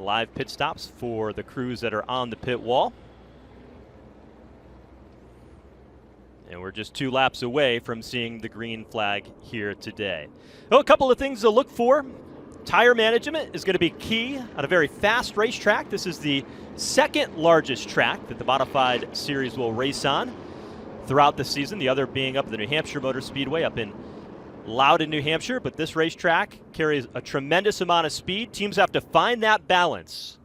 Live pit stops for the crews that are on the pit wall. And we're just 2 laps away from seeing the green flag here today. Oh, a couple of things to look for. Tire management is going to be key on a very fast racetrack. This is the second largest track that the Modified Series will race on throughout the season, the other being up at the New Hampshire Motor Speedway up in Loudon, New Hampshire. But this racetrack carries a tremendous amount of speed. Teams have to find that balance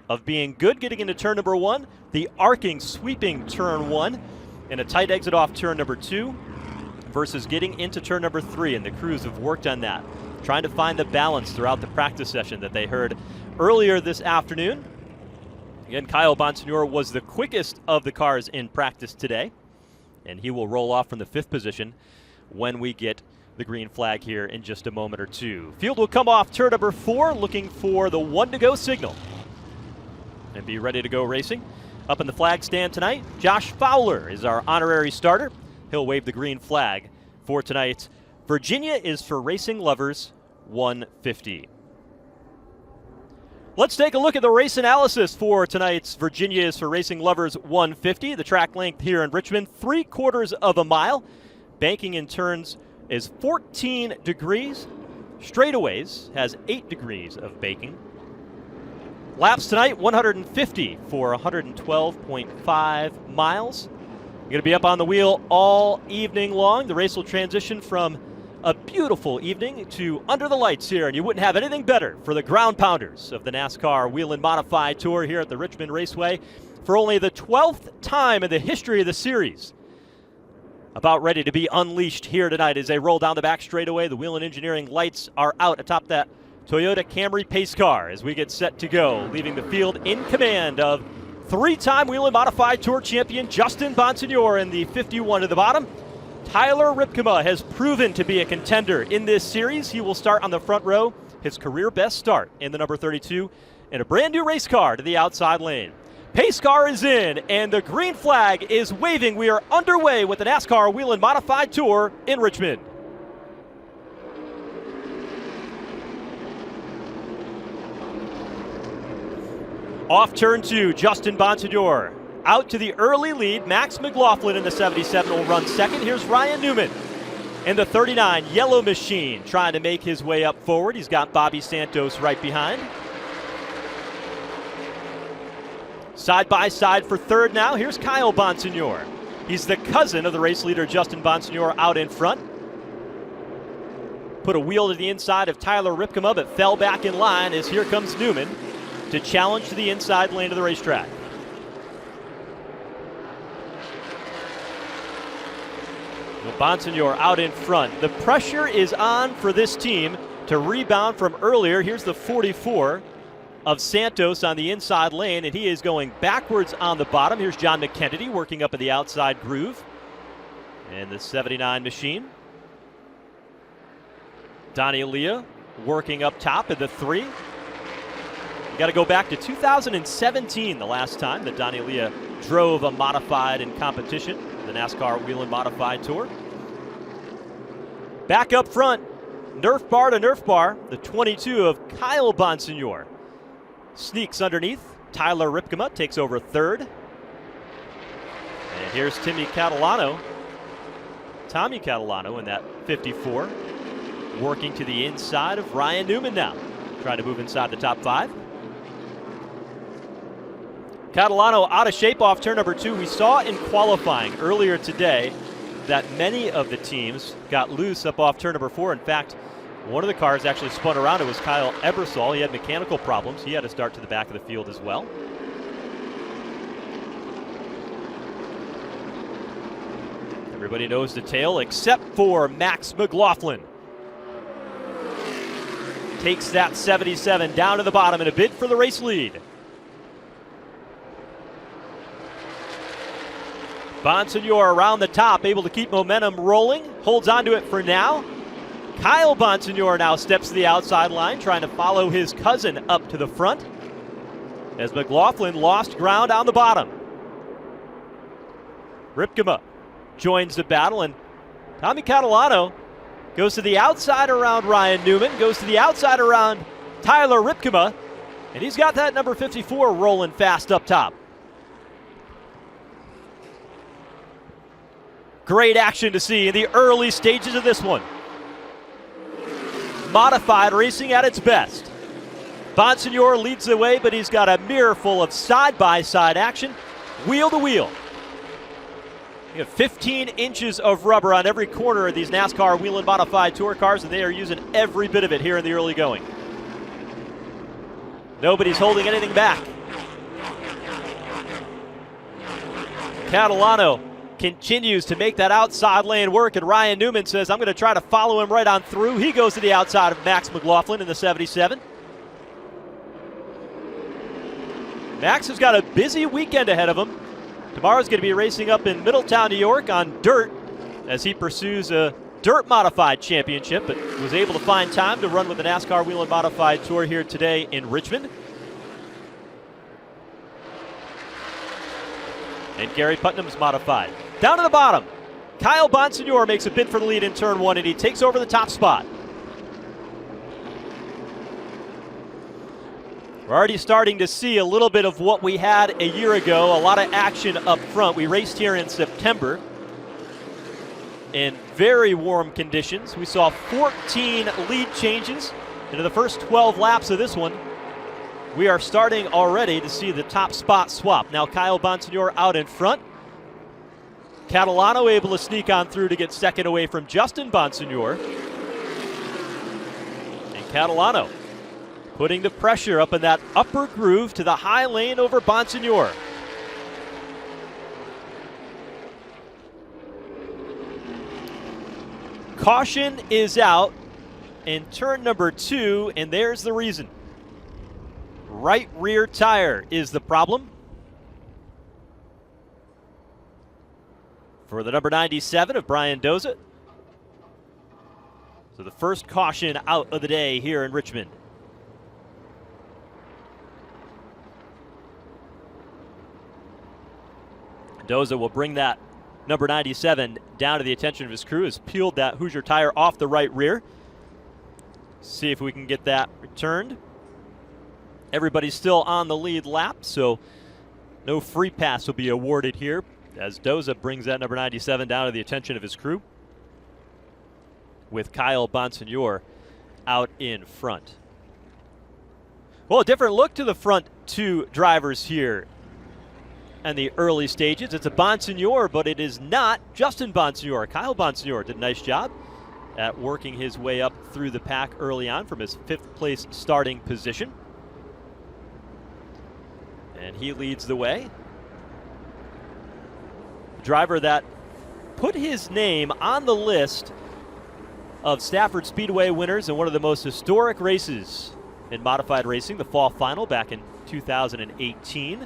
of being good getting into turn number 1, the arcing, sweeping turn 1, and a tight exit off turn number 2 versus getting into turn number 3, and the crews have worked on that, trying to find the balance throughout the practice session that they heard earlier this afternoon. Again, Kyle Bonsignor was the quickest of the cars in practice today, and he will roll off from the 5th position when we get the green flag here in just a moment or two. Field will come off turn number 4, looking for the 1 to go signal and be ready to go racing. Up in the flag stand tonight, Josh Fowler is our honorary starter. He'll wave the green flag for tonight. Virginia is for Racing Lovers 150. Let's take a look at the race analysis for tonight's Virginia is for Racing Lovers 150. The track length here in Richmond, 3/4 of a mile. Banking in turns is 14 degrees. Straightaways has 8 degrees of banking. Laps tonight, 150 for 112.5 miles. You're going to be up on the wheel all evening long. The race will transition from a beautiful evening to under the lights here, and you wouldn't have anything better for the ground pounders of the NASCAR Whelen Modified Tour here at the Richmond Raceway for only the 12th time in the history of the series. About ready to be unleashed here tonight as they roll down the back straightaway. The Whelen Engineering lights are out atop that Toyota Camry pace car as we get set to go, leaving the field in command of 3-time Whelen Modified Tour champion Justin Bonsignor in the 51 at the bottom. Tyler Ripkema has proven to be a contender in this series. He will start on the front row, his career best start in the number 32, and a brand new race car to the outside lane. Pace car is in, and the green flag is waving. We are underway with the NASCAR Whelen Modified Tour in Richmond. Off turn 2, Justin Bonsignor. Out to the early lead, Max McLaughlin in the 77 will run second. Here's Ryan Newman in the 39 Yellow Machine trying to make his way up forward. He's got Bobby Santos right behind. Side by side for third now, here's Kyle Bonsignor. He's the cousin of the race leader Justin Bonsignor out in front. Put a wheel to the inside of Tyler Ripkema, but fell back in line as here comes Newman to challenge to the inside lane of the racetrack. Bonsignor out in front. The pressure is on for this team to rebound from earlier. Here's the 44 of Santos on the inside lane, and he is going backwards on the bottom. Here's John McKennedy working up in the outside groove. And the 79 machine. Donnie Leah working up top in the 3. You got to go back to 2017, the last time that Donnie Leah drove a modified in competition, the NASCAR Whelen Modified Tour. Back up front, Nerf bar to Nerf bar, the 22 of Kyle Bonsignor. Sneaks underneath, Tyler Ripkema takes over third. And here's Tommy Catalano in that 54, working to the inside of Ryan Newman now, trying to move inside the top 5. Catalano out of shape off turn number 2. We saw in qualifying earlier today that many of the teams got loose up off turn number 4. In fact, one of the cars actually spun around. It was Kyle Ebersol. He had mechanical problems. He had to start to the back of the field as well. Everybody knows the tale except for Max McLaughlin. Takes that 77 down to the bottom in a bid for the race lead. Bonsignor around the top, able to keep momentum rolling, holds on to it for now. Kyle Bonsignor now steps to the outside line, trying to follow his cousin up to the front, as McLaughlin lost ground on the bottom. Ripkema joins the battle, and Tommy Catalano goes to the outside around Ryan Newman, goes to the outside around Tyler Ripkema, And he's got that number 54 rolling fast up top. Great action to see in the early stages of this one. Modified racing at its best. Bonsignor leads the way, but he's got a mirror full of side-by-side action, wheel to wheel. You have 15 inches of rubber on every corner of these NASCAR Whelen Modified Tour cars, and they are using every bit of it here in the early going. Nobody's holding anything back. Catalano continues to make that outside lane work, and Ryan Newman says, I'm going to try to follow him right on through. He goes to the outside of Max McLaughlin in the 77. Max has got a busy weekend ahead of him. Tomorrow's going to be racing up in Middletown, New York on dirt as he pursues a dirt modified championship, but was able to find time to run with the NASCAR Whelen Modified Tour here today in Richmond. And Gary Putnam's modified. Down to the bottom, Kyle Bonsignor makes a bid for the lead in turn one, and he takes over the top spot. We're already starting to see a little bit of what we had a year ago, a lot of action up front. We raced here in September in very warm conditions. We saw 14 lead changes into the first 12 laps of this one. We are starting already to see the top spot swap. Now Kyle Bonsignor out in front. Catalano able to sneak on through to get second away from Justin Bonsignor. And Catalano putting the pressure up in that upper groove to the high lane over Bonsignor. Caution is out in turn number 2, and there's the reason. Right rear tire is the problem for the number 97 of Brian Doza. So the first caution out of the day here in Richmond. Doza will bring that number 97 down to the attention of his crew. Has peeled that Hoosier tire off the right rear. See if we can get that returned. Everybody's still on the lead lap, so no free pass will be awarded here as Doza brings that number 97 down to the attention of his crew with Kyle Bonsignor out in front. Well, a different look to the front two drivers here in the early stages. It's a Bonsignor, but it is not Justin Bonsignor. Kyle Bonsignor did a nice job at working his way up through the pack early on from his 5th place starting position. And he leads the way. Driver that put his name on the list of Stafford Speedway winners in one of the most historic races in modified racing, the fall final back in 2018.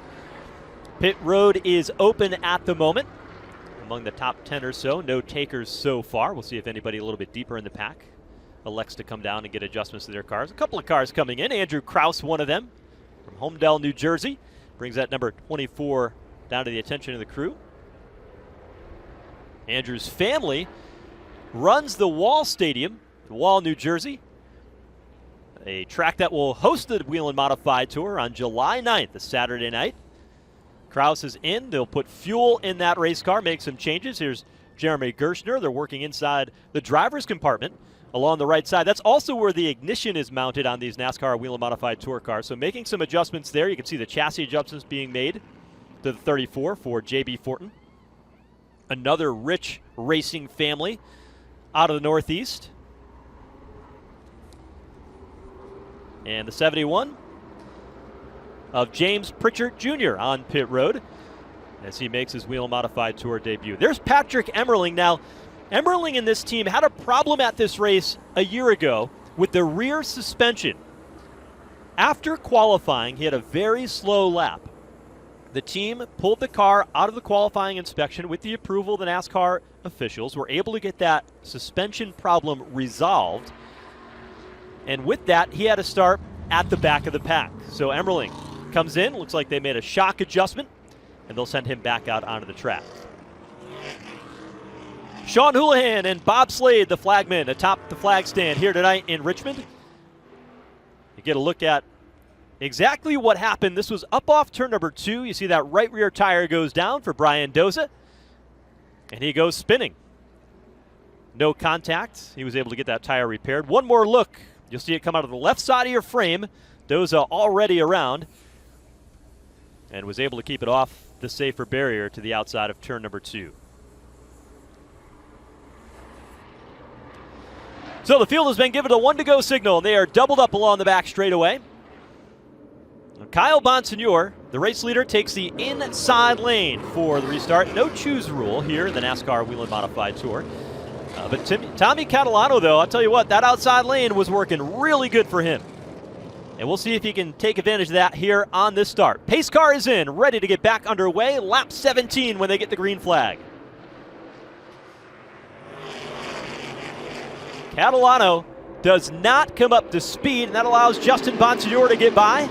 Pit road is open at the moment. Among the top 10 or so, no takers so far. We'll see if anybody a little bit deeper in the pack elects to come down and get adjustments to their cars. A couple of cars coming in. Andrew Krause, one of them, from Homedale, New Jersey. Brings that number 24 down to the attention of the crew. Andrew's family runs the Wall Stadium, Wall, New Jersey. A track that will host the Whelen Modified Tour on July 9th, a Saturday night. Krause is in. They'll put fuel in that race car, make some changes. Here's Jeremy Gershner. They're working inside the driver's compartment along the right side. That's also where the ignition is mounted on these NASCAR Whelen Modified Tour cars. So making some adjustments there. You can see the chassis adjustments being made to the 34 for J.B. Fortin. Another rich racing family out of the Northeast. And the 71 of James Pritchard Jr. on pit road as he makes his Whelen Modified Tour debut. There's Patrick Emmerling. Now, Emmerling and this team had a problem at this race a year ago with the rear suspension. After qualifying, he had a very slow lap. The team pulled the car out of the qualifying inspection with the approval of the NASCAR officials, were able to get that suspension problem resolved. And with that, he had to start at the back of the pack. So Emmerling comes in, looks like they made a shock adjustment, and they'll send him back out onto the track. Sean Houlihan and Bob Slade, the flagmen, atop the flag stand here tonight in Richmond. You get a look at exactly what happened. This was up off turn number 2. You see that right rear tire goes down for Brian Doza, and he goes spinning. No contact. He was able to get that tire repaired. One more look. You'll see it come out of the left side of your frame. Doza already around and was able to keep it off the safer barrier to the outside of turn number 2. So the field has been given a 1-to-go signal, and they are doubled up along the back straightaway. Kyle Bonsignor, the race leader, takes the inside lane for the restart. No choose rule here in the NASCAR Whelen Modified Tour. But Tommy Catalano, though, I'll tell you what, that outside lane was working really good for him. And we'll see if he can take advantage of that here on this start. Pace car is in, ready to get back underway. Lap 17 when they get the green flag. Catalano does not come up to speed, and that allows Justin Bonsignor to get by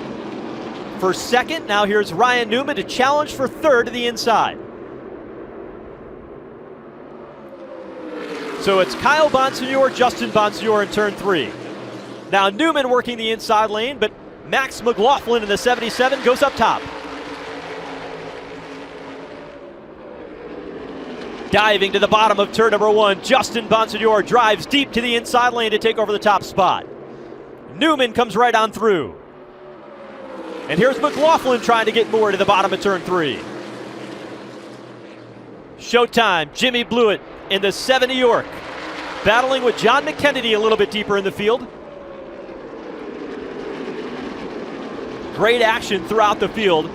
for second. Now here's Ryan Newman to challenge for third to the inside. So it's Kyle Bonsignor, Justin Bonsignor in turn 3. Now Newman working the inside lane, but Max McLaughlin in the 77 goes up top. Diving to the bottom of turn number 1, Justin Bonsignor drives deep to the inside lane to take over the top spot. Newman comes right on through. And here's McLaughlin trying to get more to the bottom of turn 3. Showtime, Jimmy Blewett in the 7 New York, battling with John McKennedy a little bit deeper in the field. Great action throughout the field.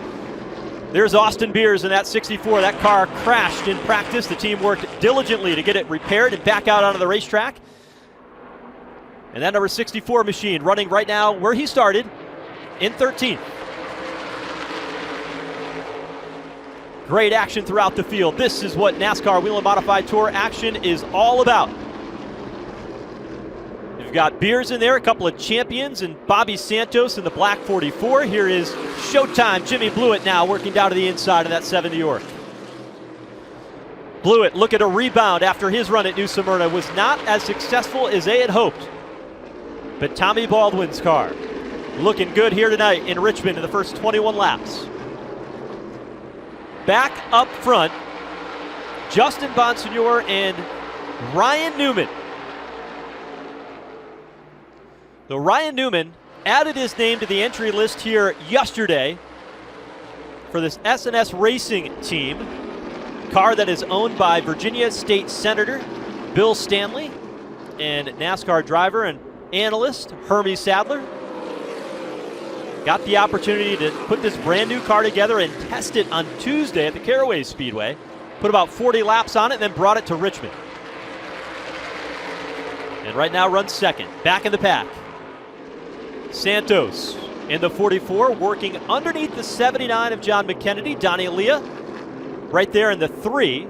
There's Austin Beers in that 64. That car crashed in practice. The team worked diligently to get it repaired and back out onto the racetrack. And that number 64 machine running right now where he started in 13th. Great action throughout the field. This is what NASCAR Whelen Modified Tour action is all about. You've got Beers in there, a couple of champions, and Bobby Santos in the black 44. Here is Showtime, Jimmy Blewett now working down to the inside of that 7 New York. Blewett look at a rebound after his run at New Smyrna was not as successful as they had hoped. But Tommy Baldwin's car looking good here tonight in Richmond in the first 21 laps. Back up front, Justin Bonsignor and Ryan Newman. So Ryan Newman added his name to the entry list here yesterday for this S&S Racing team, car that is owned by Virginia State Senator Bill Stanley and NASCAR driver and analyst Hermie Sadler. Got the opportunity to put this brand new car together and test it on Tuesday at the Caraway Speedway. Put about 40 laps on it and then brought it to Richmond. And right now runs second, back in the pack. Santos in the 44, working underneath the 79 of John McKennedy, Donnie Leah. Right there in the 3,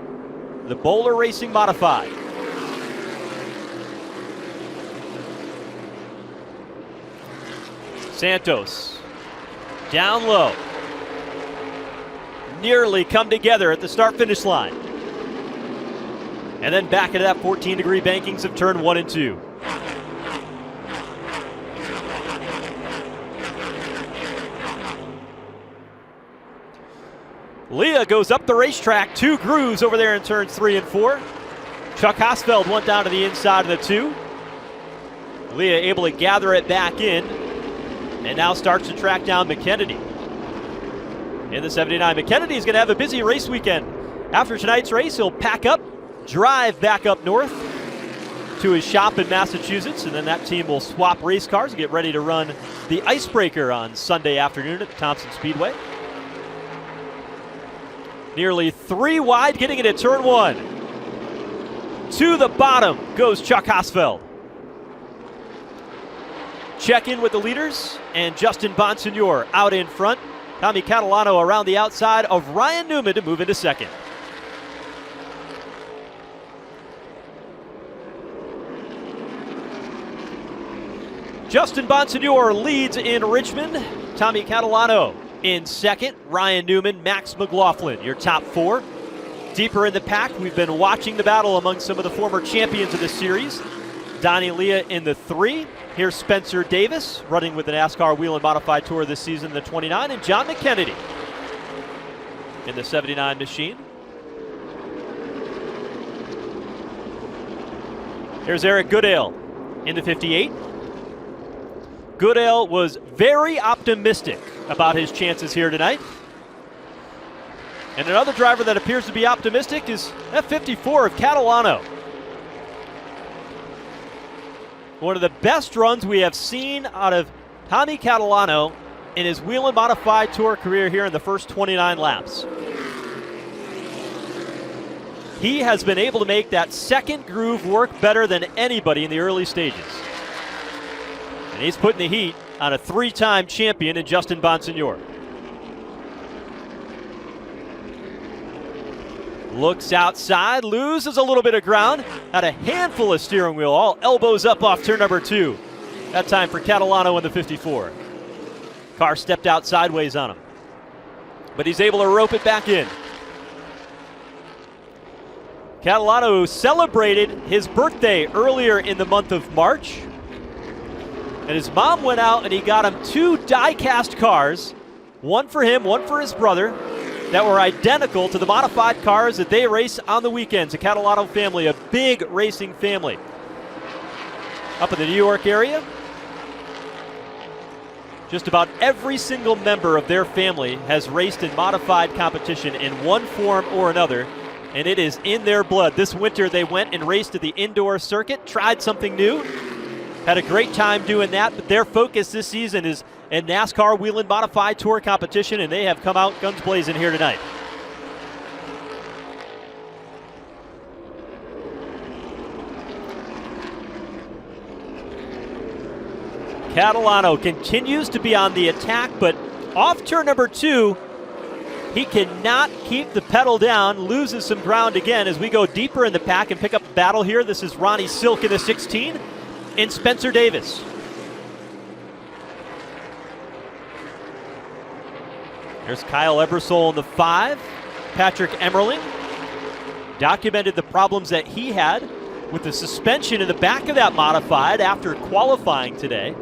the Bowler Racing Modified. Santos down low. Nearly come together at the start-finish line. And then back into that 14-degree bankings of turn 1 and 2. Leah goes up the racetrack, 2 grooves over there in turns 3 and 4. Chuck Hosfeld went down to the inside of the 2. Leah able to gather it back in and now starts to track down McKennedy in the 79. McKennedy is going to have a busy race weekend. After tonight's race, he'll pack up, drive back up north to his shop in Massachusetts, and then that team will swap race cars and get ready to run the Icebreaker on Sunday afternoon at the Thompson Speedway. Nearly 3 wide, getting it at turn 1. To the bottom goes Chuck Hosfeld. Check in with the leaders, and Justin Bonsignor out in front. Tommy Catalano around the outside of Ryan Newman to move into second. Justin Bonsignor leads in Richmond. Tommy Catalano in second. Ryan Newman, Max McLaughlin, your top 4. Deeper in the pack, we've been watching the battle among some of the former champions of this series. Donnie Leah in the 3. Here's Spencer Davis running with the NASCAR Whelen Modified Tour this season, the 29. And John McKennedy in the 79 machine. Here's Eric Goodale in the 58. Goodale was very optimistic about his chances here tonight. And another driver that appears to be optimistic is F54 of Catalano. One of the best runs we have seen out of Tommy Catalano in his Whelen Modified Tour career here in the first 29 laps. He has been able to make that second groove work better than anybody in the early stages. And he's putting the heat on a 3-time champion in Justin Bonsignore. Looks outside, loses a little bit of ground, had a handful of steering wheel, all elbows up off turn number 2. That time for Catalano in the 54. Car stepped out sideways on him, but he's able to rope it back in. Catalano celebrated his birthday earlier in the month of March, and his mom went out and he got him 2 die-cast cars, one for him, one for his brother, that were identical to the modified cars that they race on the weekends. The Catalano family, a big racing family. Up in the New York area, just about every single member of their family has raced in modified competition in one form or another, and it is in their blood. This winter they went and raced at the indoor circuit, tried something new, had a great time doing that, but their focus this season is in NASCAR Whelen Modified Tour competition, and they have come out guns blazing here tonight. Catalano continues to be on the attack, but off turn number 2, he cannot keep the pedal down, loses some ground again as we go deeper in the pack and pick up the battle here. This is Ronnie Silk in the 16 and Spencer Davis. There's Kyle Ebersole in the 5. Patrick Emmerling documented the problems that he had with the suspension in the back of that modified after qualifying today.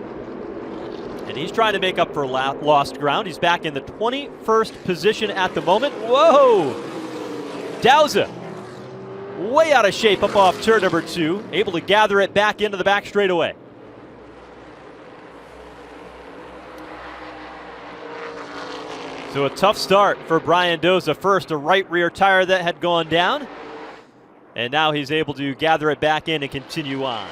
And he's trying to make up for lost ground. He's back in the 21st position at the moment. Whoa! Dowza, way out of shape up off turn number 2, able to gather it back into the back straightaway. So a tough start for Brian Doza. First, a right rear tire that had gone down, and now he's able to gather it back in and continue on.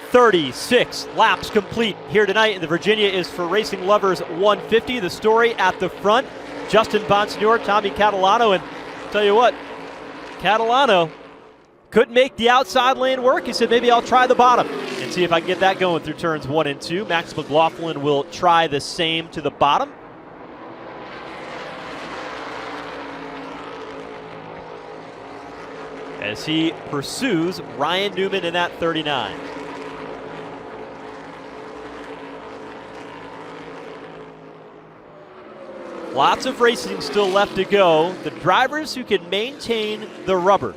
36 laps complete here tonight, and the Virginia is for Racing Lovers 150. The story at the front, Justin Bonsignore, Tommy Catalano, and tell you what, Catalano couldn't make the outside lane work. He said, maybe I'll try the bottom and see if I can get that going through turns 1 and 2. Max McLaughlin will try the same to the bottom. As he pursues Ryan Newman in that 39. Lots of racing still left to go. The drivers who can maintain the rubber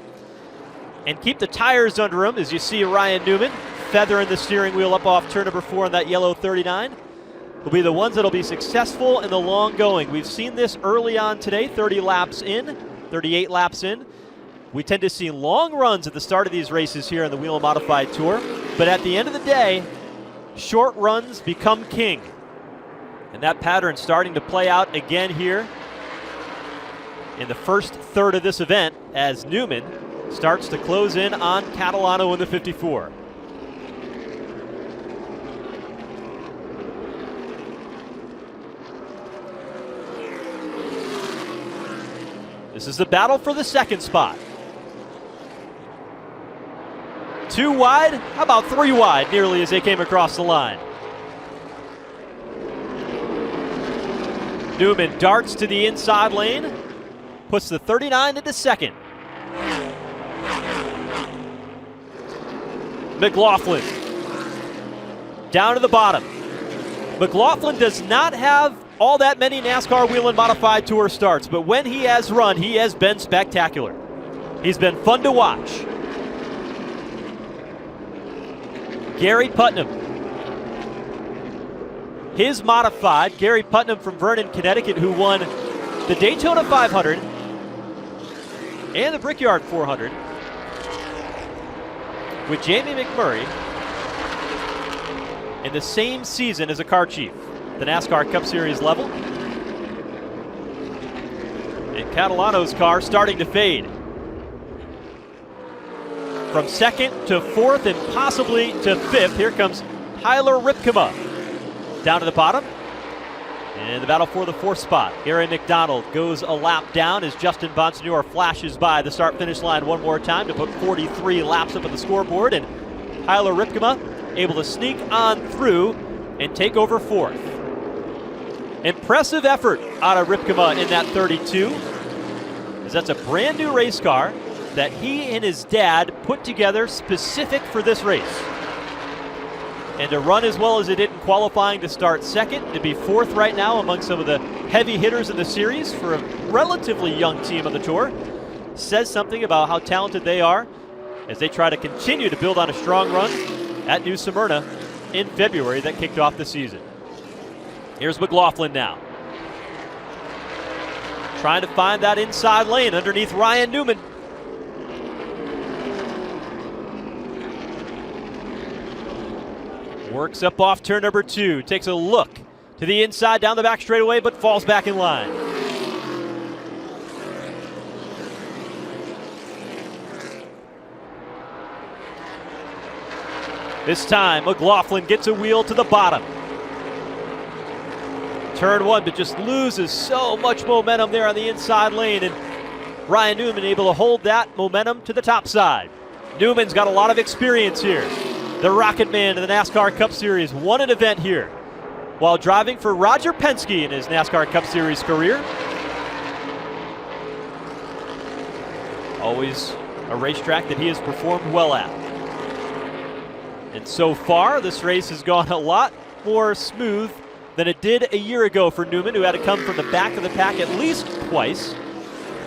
and keep the tires under them, as you see Ryan Newman feathering the steering wheel up off turn number 4 in that yellow 39, will be the ones that will be successful in the long going. We've seen this early on today, 30 laps in, 38 laps in. We tend to see long runs at the start of these races here in the Whelen Modified Tour, but at the end of the day, short runs become king. And that pattern starting to play out again here in the first third of this event as Newman starts to close in on Catalano in the 54. This is the battle for the second spot. 2 wide, how about 3 wide, nearly as they came across the line. Newman darts to the inside lane, puts the 39 into second. McLaughlin down to the bottom. McLaughlin does not have all that many NASCAR Whelen Modified Tour starts, but when he has run, he has been spectacular. He's been fun to watch. Gary Putnam. His modified, Gary Putnam from Vernon, Connecticut, who won the Daytona 500 and the Brickyard 400 with Jamie McMurray in the same season as a car chief, the NASCAR Cup Series level. And Catalano's car starting to fade. From second to fourth and possibly to fifth, here comes Tyler Ripkema down to the bottom. And the battle for the fourth spot. Gary McDonald goes a lap down as Justin Bonsignore flashes by the start-finish line one more time to put 43 laps up on the scoreboard. And Tyler Ripkema able to sneak on through and take over fourth. Impressive effort out of Ripkema in that 32, as that's a brand new race car that he and his dad put together specific for this race. And to run as well as it did in qualifying, to start second, to be fourth right now among some of the heavy hitters in the series for a relatively young team on the tour, says something about how talented they are as they try to continue to build on a strong run at New Smyrna in February that kicked off the season. Here's McLaughlin now, trying to find that inside lane underneath Ryan Newman. Works up off turn number 2, takes a look to the inside down the back straightaway, but falls back in line. This time, McLaughlin gets a wheel to the bottom. Turn 1, but just loses so much momentum there on the inside lane, and Ryan Newman able to hold that momentum to the top side. Newman's got a lot of experience here. The Rocket Man of the NASCAR Cup Series won an event here while driving for Roger Penske in his NASCAR Cup Series career. Always a racetrack that he has performed well at. And so far, this race has gone a lot more smooth than it did a year ago for Newman, who had to come from the back of the pack at least twice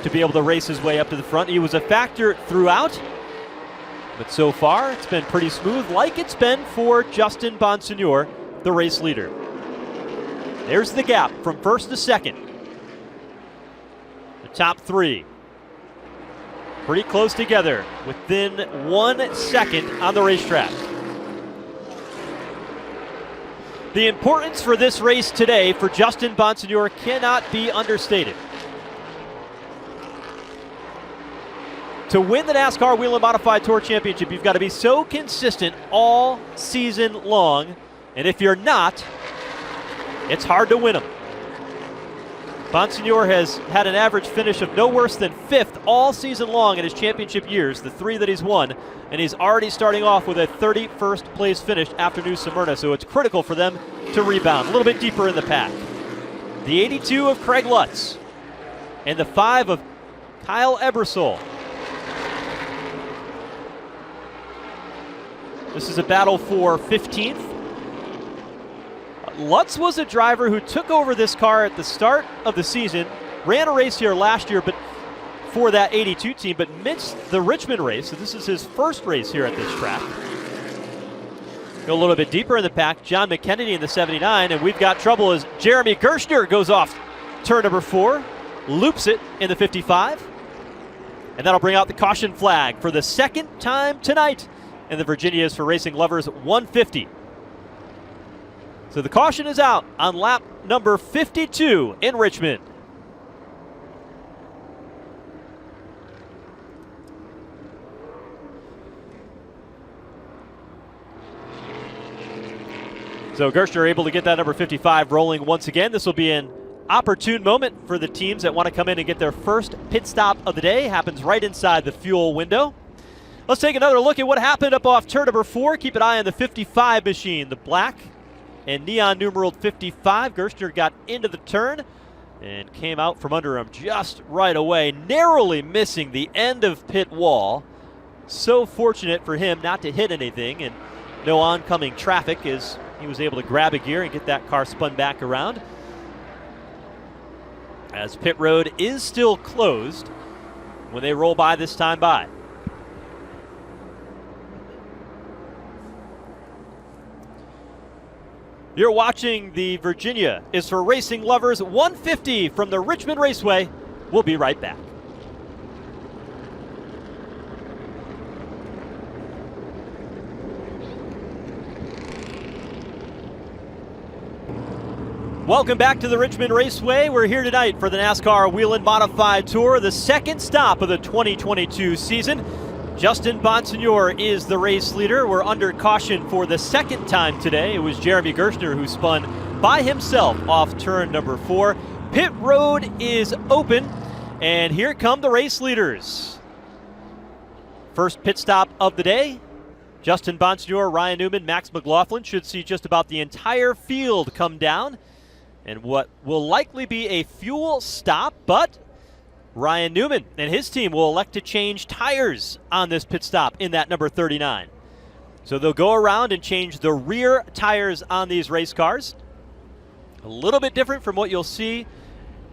to be able to race his way up to the front. He was a factor throughout, but so far, it's been pretty smooth, like it's been for Justin Bonsignore, the race leader. There's the gap from first to second. The top 3 pretty close together, within 1 second on the racetrack. The importance for this race today for Justin Bonsignore cannot be understated. To win the NASCAR Whelen Modified Tour Championship, you've got to be so consistent all season long, and if you're not, it's hard to win them. Bonsignore has had an average finish of no worse than 5th all season long in his championship years, the 3 that he's won, and he's already starting off with a 31st place finish after New Smyrna, so it's critical for them to rebound a little bit deeper in the pack. The 82 of Craig Lutz and the 5 of Kyle Ebersol. This is a battle for 15th. Lutz was a driver who took over this car at the start of the season, ran a race here last year but for that 82 team, but missed the Richmond race, so this is his first race here at this track. Go a little bit deeper in the pack, John McKennedy in the 79, and we've got trouble as Jeremy Gerstner goes off turn number 4, loops it in the 55, and that'll bring out the caution flag for the second time tonight in the Virginia's for Racing Lovers 150. So the caution is out on lap number 52 in Richmond. So Gerstner able to get that number 55 rolling once again. This will be an opportune moment for the teams that want to come in and get their first pit stop of the day. Happens right inside the fuel window. Let's take another look at what happened up off turn number 4. Keep an eye on the 55 machine, the black and neon numeraled 55. Gerstner got into the turn and came out from under him just right away, narrowly missing the end of pit wall. So fortunate for him not to hit anything and no oncoming traffic as he was able to grab a gear and get that car spun back around. As pit road is still closed when they roll by this time by. You're watching the Virginia is for Racing Lovers 150 from the Richmond Raceway. We'll be right back. Welcome back to the Richmond Raceway. We're here tonight for the NASCAR Whelen Modified Tour, the second stop of the 2022 season. Justin Bonsignore is the race leader. We're under caution for the second time today. It was Jeremy Gerstner who spun by himself off turn number 4. Pit road is open, and here come the race leaders. First pit stop of the day. Justin Bonsignore, Ryan Newman, Max McLaughlin should see just about the entire field come down. And what will likely be a fuel stop, but Ryan Newman and his team will elect to change tires on this pit stop in that number 39. So they'll go around and change the rear tires on these race cars. A little bit different from what you'll see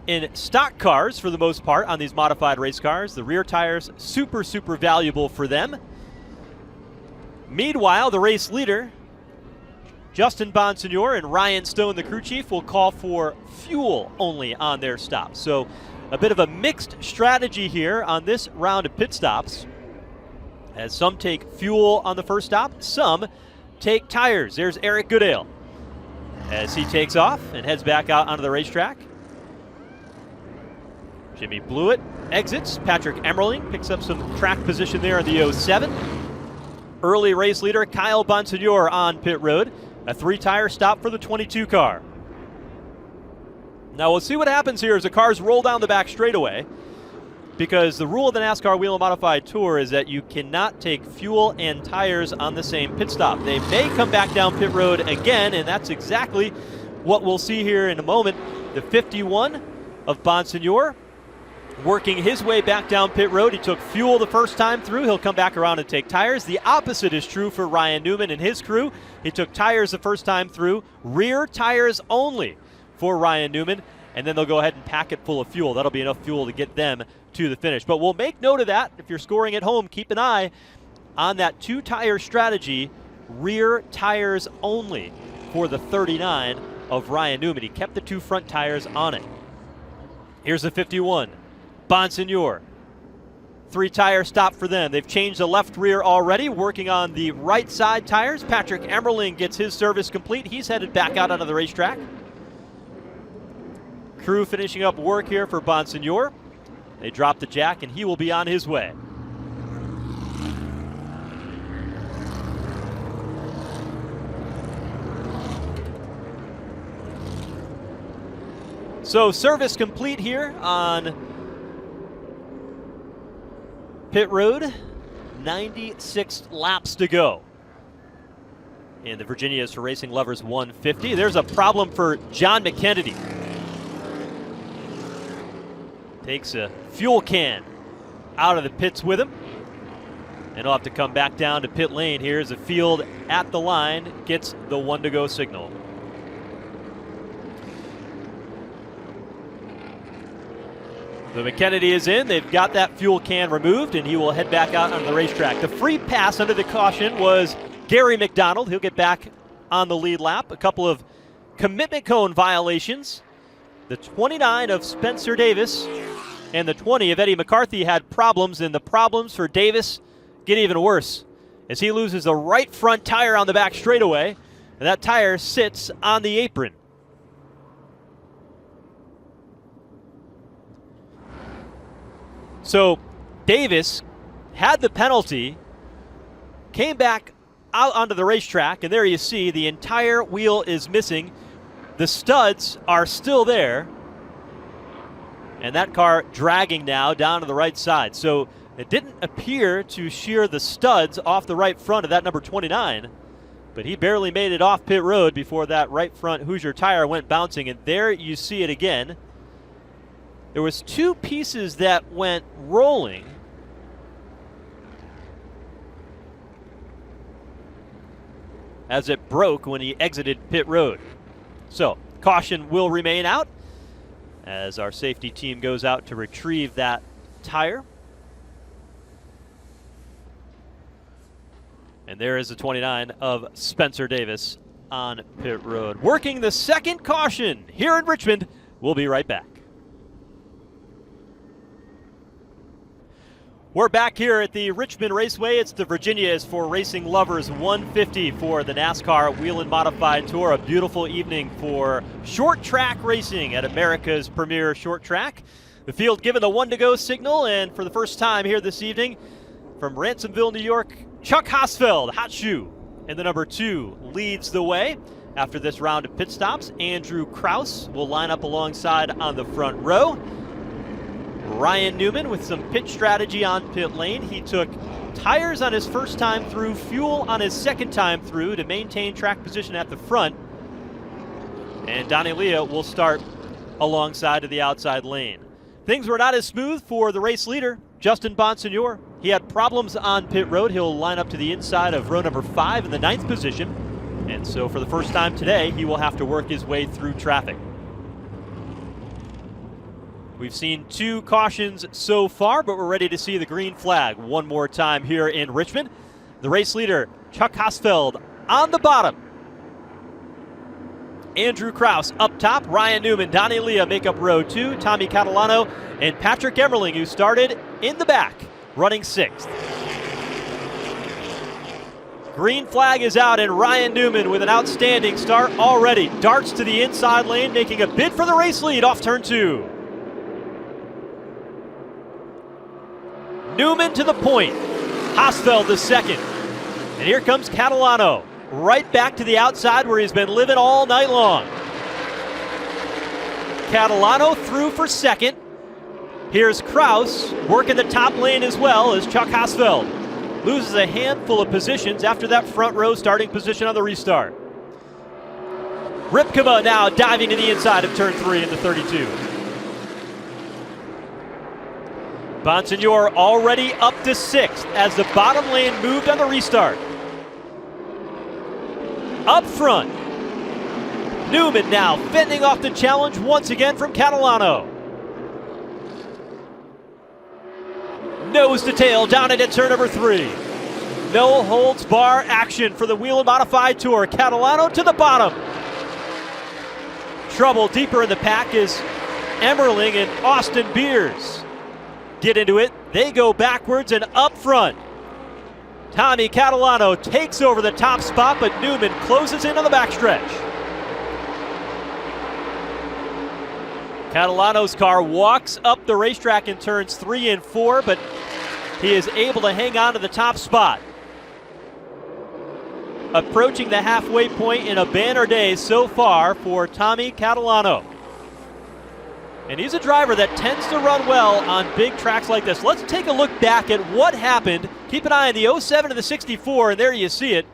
in stock cars for the most part on these modified race cars. The rear tires, super valuable for them. Meanwhile, the race leader, Justin Bonsignore and Ryan Stone, the crew chief, will call for fuel only on their stop. So a bit of a mixed strategy here on this round of pit stops, as some take fuel on the first stop, some take tires. There's Eric Goodale as he takes off and heads back out onto the racetrack. Jimmy Blewett exits. Patrick Emmerling picks up some track position there in the 07. Early race leader Kyle Bonsignore on pit road. A 3-tire stop for the 22 car. Now we'll see what happens here as the cars roll down the back straightaway, because the rule of the NASCAR Whelen Modified Tour is that you cannot take fuel and tires on the same pit stop. They may come back down pit road again, and that's exactly what we'll see here in a moment. The 51 of Bonsignore working his way back down pit road. He took fuel the first time through. He'll come back around and take tires. The opposite is true for Ryan Newman and his crew. He took tires the first time through. Rear tires only for Ryan Newman, and then they'll go ahead and pack it full of fuel. That'll be enough fuel to get them to the finish. But we'll make note of that. If you're scoring at home, keep an eye on that 2-tire strategy. Rear tires only for the 39 of Ryan Newman. He kept the 2 front tires on it. Here's the 51. Bonsignore, 3-tire stop for them. They've changed the left rear already, working on the right side tires. Patrick Emmerling gets his service complete. He's headed back out onto the racetrack. Crew finishing up work here for Bonsignore. They drop the jack and he will be on his way. So service complete here on pit road. 96 laps to go in the Virginia is for Racing Lovers 150. There's a problem for John McKennedy. Takes a fuel can out of the pits with him, and he'll have to come back down to pit lane here as the field at the line gets the 1-to-go signal. So McKennedy is in. They've got that fuel can removed, and he will head back out onto the racetrack. The free pass under the caution was Gary McDonald. He'll get back on the lead lap. A couple of commitment cone violations. The 29 of Spencer Davis and the 20 of Eddie McCarthy had problems, and the problems for Davis get even worse as he loses the right front tire on the back straightaway, and that tire sits on the apron. So Davis had the penalty, came back out onto the racetrack, and there you see the entire wheel is missing. The studs are still there, and that car dragging now down to the right side. So it didn't appear to shear the studs off the right front of that number 29, but he barely made it off pit road before that right front Hoosier tire went bouncing, and there you see it again. There was 2 pieces that went rolling. As it broke when he exited pit road. So caution will remain out as our safety team goes out to retrieve that tire. And there is the 29 of Spencer Davis on pit road. Working the second caution here in Richmond. We'll be right back. We're back here at the Richmond Raceway. It's the Virginia's for Racing Lovers 150 for the NASCAR Whelen Modified Tour. A beautiful evening for short track racing at America's premier short track. The field given the 1-to-go signal, and for the first time here this evening, from Ransomville, New York, Chuck Hosfeld, hot shoe, and the number 2 leads the way. After this round of pit stops, Andrew Kraus will line up alongside on the front row. Ryan Newman with some pit strategy on pit lane. He took tires on his first time through, fuel on his second time through to maintain track position at the front. And Donnie Leah will start alongside of the outside lane. Things were not as smooth for the race leader, Justin Bonsignor. He had problems on pit road. He'll line up to the inside of row number 5 in the 9th position. And so for the first time today, he will have to work his way through traffic. We've seen 2 cautions so far, but we're ready to see the green flag one more time here in Richmond. The race leader, Chuck Hosfeld, on the bottom. Andrew Kraus up top. Ryan Newman, Donnie Leah make up row 2. Tommy Catalano and Patrick Emmerling, who started in the back, running 6th. Green flag is out, and Ryan Newman with an outstanding start already. Darts to the inside lane, making a bid for the race lead off turn 2. Newman to the point. Hosfeld the second. And here comes Catalano. Right back to the outside where he's been living all night long. Catalano through for second. Here's Kraus working the top lane as well as Chuck Hosfeld loses a handful of positions after that front row starting position on the restart. Ripkema now diving to the inside of turn 3 in the 32. Bonsignor already up to 6th as the bottom lane moved on the restart. Up front, Newman now fending off the challenge once again from Catalano. Nose to tail down into turn number 3. No holds bar action for the Whelen Modified Tour. Catalano to the bottom. Trouble deeper in the pack is Emmerling and Austin Beers. Get into it. They go backwards and up front. Tommy Catalano takes over the top spot, but Newman closes in on the backstretch. Catalano's car walks up the racetrack in turns 3 and 4, but he is able to hang on to the top spot. Approaching the halfway point in a banner day so far for Tommy Catalano. And he's a driver that tends to run well on big tracks like this. Let's take a look back at what happened. Keep an eye on the 07 to the 64, and there you see it.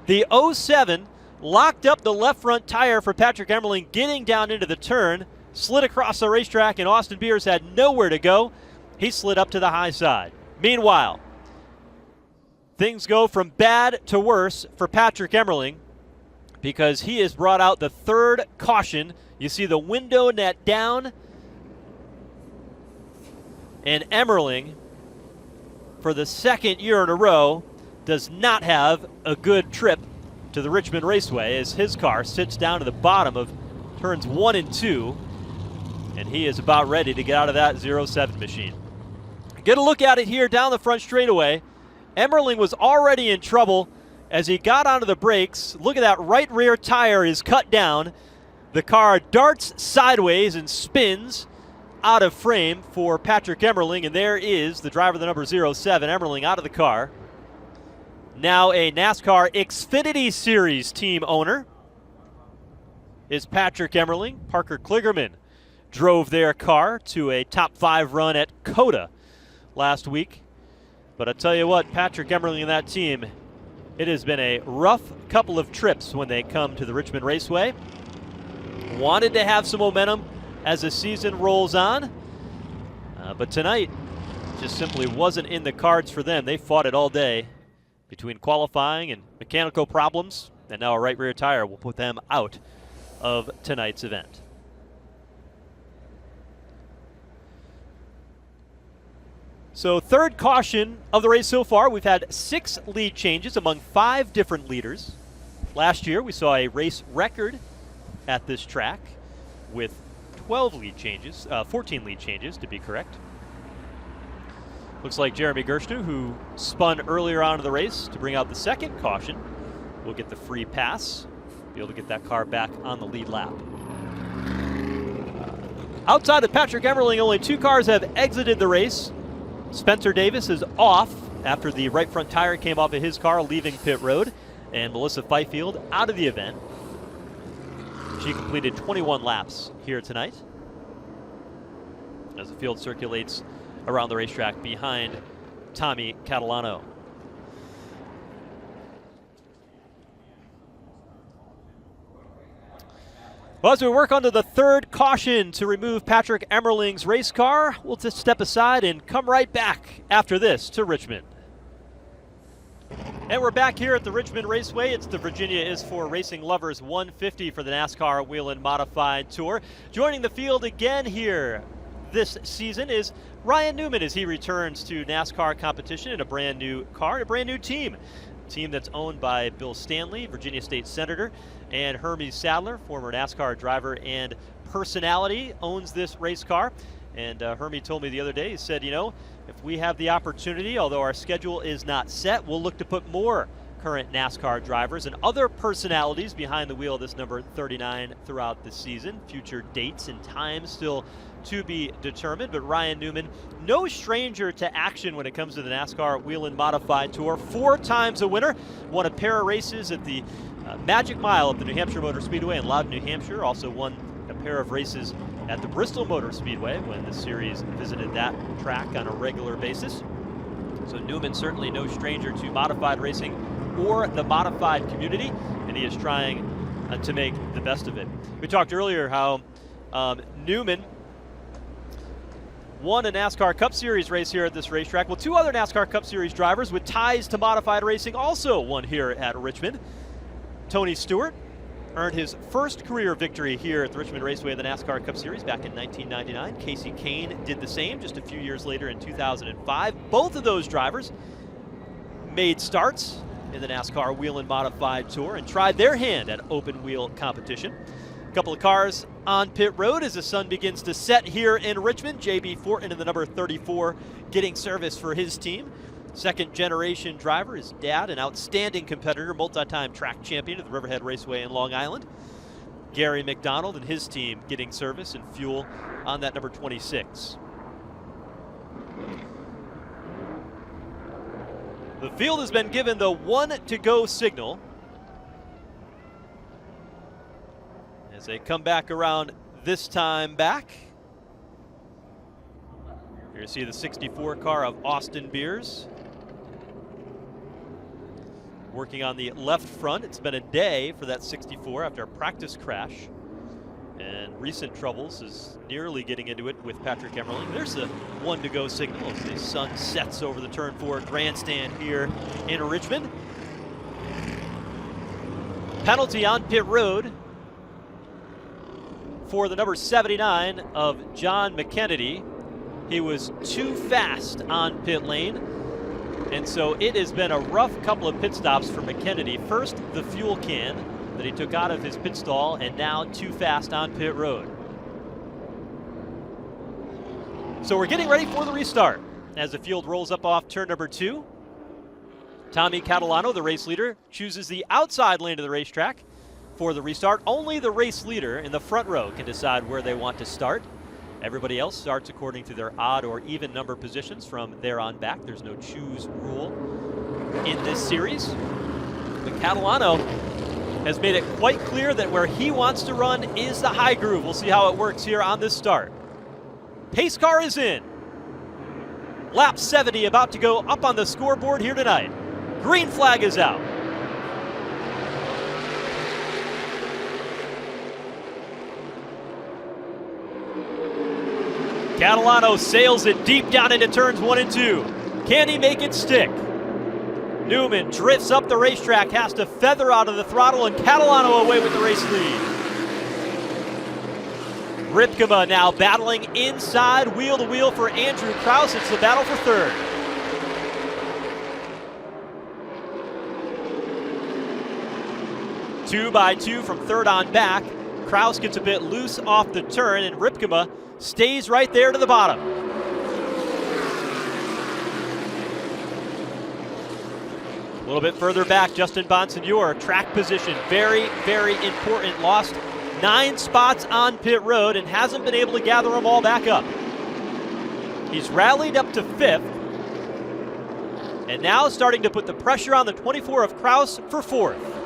The 07 locked up the left front tire for Patrick Emmerling getting down into the turn, slid across the racetrack, and Austin Beers had nowhere to go. He slid up to the high side. Meanwhile, things go from bad to worse for Patrick Emmerling because he has brought out the 3rd caution. You see the window net down, and Emmerling, for the 2nd year in a row, does not have a good trip to the Richmond Raceway as his car sits down to the bottom of turns 1 and 2, and he is about ready to get out of that 07 machine. Get a look at it here down the front straightaway. Emmerling was already in trouble as he got onto the brakes. Look at that right rear tire is cut down. The car darts sideways and spins out of frame for Patrick Emmerling, and there is the driver of the number 07, Emmerling, out of the car. Now a NASCAR Xfinity Series team owner is Patrick Emmerling. Parker Kligerman drove their car to a top 5 run at COTA last week. But I tell you what, Patrick Emmerling and that team, it has been a rough couple of trips when they come to the Richmond Raceway. Wanted to have some momentum as the season rolls on, but tonight just simply wasn't in the cards for them. They fought it all day between qualifying and mechanical problems, and now a right rear tire will put them out of tonight's event. So 3rd caution of the race so far. We've had 6 lead changes among 5 different leaders. Last year, we saw a race record at this track with 14 lead changes to be correct. Looks like Jeremy Gershnu, who spun earlier on in the race to bring out the second caution, will get the free pass, be able to get that car back on the lead lap. Outside of Patrick Emmerling, only 2 cars have exited the race. Spencer Davis is off after the right front tire came off of his car, leaving pit road. And Melissa Fifield out of the event. She completed 21 laps here tonight as the field circulates around the racetrack behind Tommy Catalano. Well, as we work onto the third caution to remove Patrick Emmerling's race car, we'll just step aside and come right back after this to Richmond. And we're back here at the Richmond Raceway. It's the Virginia is for Racing Lovers 150 for the NASCAR Whelen Modified Tour. Joining the field again here this season is Ryan Newman as he returns to NASCAR competition in a brand new car and a brand new team. A team that's owned by Bill Stanley, Virginia State Senator, and Hermes Sadler, former NASCAR driver and personality, owns this race car. And Hermie told me the other day, he said, you know, if we have the opportunity, although our schedule is not set, we'll look to put more current NASCAR drivers and other personalities behind the wheel of this number 39 throughout the season. Future dates and times still to be determined, but Ryan Newman, no stranger to action when it comes to the NASCAR Whelen Modified Tour. 4 times a winner, won a pair of races at the Magic Mile of the New Hampshire Motor Speedway in Loudon, New Hampshire, also won a pair of races at the Bristol Motor Speedway when the series visited that track on a regular basis. So Newman certainly no stranger to modified racing or the modified community, and he is trying to make the best of it. We talked earlier how Newman won a NASCAR Cup Series race here at this racetrack. Well, 2 other NASCAR Cup Series drivers with ties to modified racing also won here at Richmond. Tony Stewart earned his first career victory here at the Richmond Raceway of the NASCAR Cup Series back in 1999. Casey Kane did the same just a few years later in 2005. Both of those drivers made starts in the NASCAR Whelen Modified Tour and tried their hand at open wheel competition. A couple of cars on pit road as the sun begins to set here in Richmond. J.B. Fortin in the number 34 getting service for his team. Second generation driver, his dad, an outstanding competitor, multi-time track champion at the Riverhead Raceway in Long Island. Gary McDonald and his team getting service and fuel on that number 26. The field has been given the 1-to-go signal as they come back around this time back. Here you see the 64 car of Austin Beers working on the left front. It's been a day for that 64 after a practice crash and recent troubles, is nearly getting into it with Patrick Emmerling. There's the 1-to-go signal as the sun sets over the turn 4 grandstand here in Richmond. Penalty on pit road for the number 79 of John McKennedy. He was too fast on pit lane, and so it has been a rough couple of pit stops for McKennedy. First, the fuel can that he took out of his pit stall, and now too fast on pit road. So we're getting ready for the restart as the field rolls up off turn number 2. Tommy Catalano, the race leader, chooses the outside lane of the racetrack for the restart. Only the race leader in the front row can decide where they want to start. Everybody else starts according to their odd or even number positions from there on back. There's no choose rule in this series. But Catalano has made it quite clear that where he wants to run is the high groove. We'll see how it works here on this start. Pace car is in. Lap 70 about to go up on the scoreboard here tonight. Green flag is out. Catalano sails it deep down into turns 1 and 2. Can he make it stick? Newman drifts up the racetrack, has to feather out of the throttle, and Catalano away with the race lead. Ripkema now battling inside, wheel to wheel for Andrew Krause. It's the battle for third. 2 by 2 from third on back. Kraus gets a bit loose off the turn, and Ripkema stays right there to the bottom. A little bit further back, Justin Bonsignor, track position, very, very important. Lost 9 spots on pit road and hasn't been able to gather them all back up. He's rallied up to 5th, and now starting to put the pressure on the 24 of Kraus for 4th.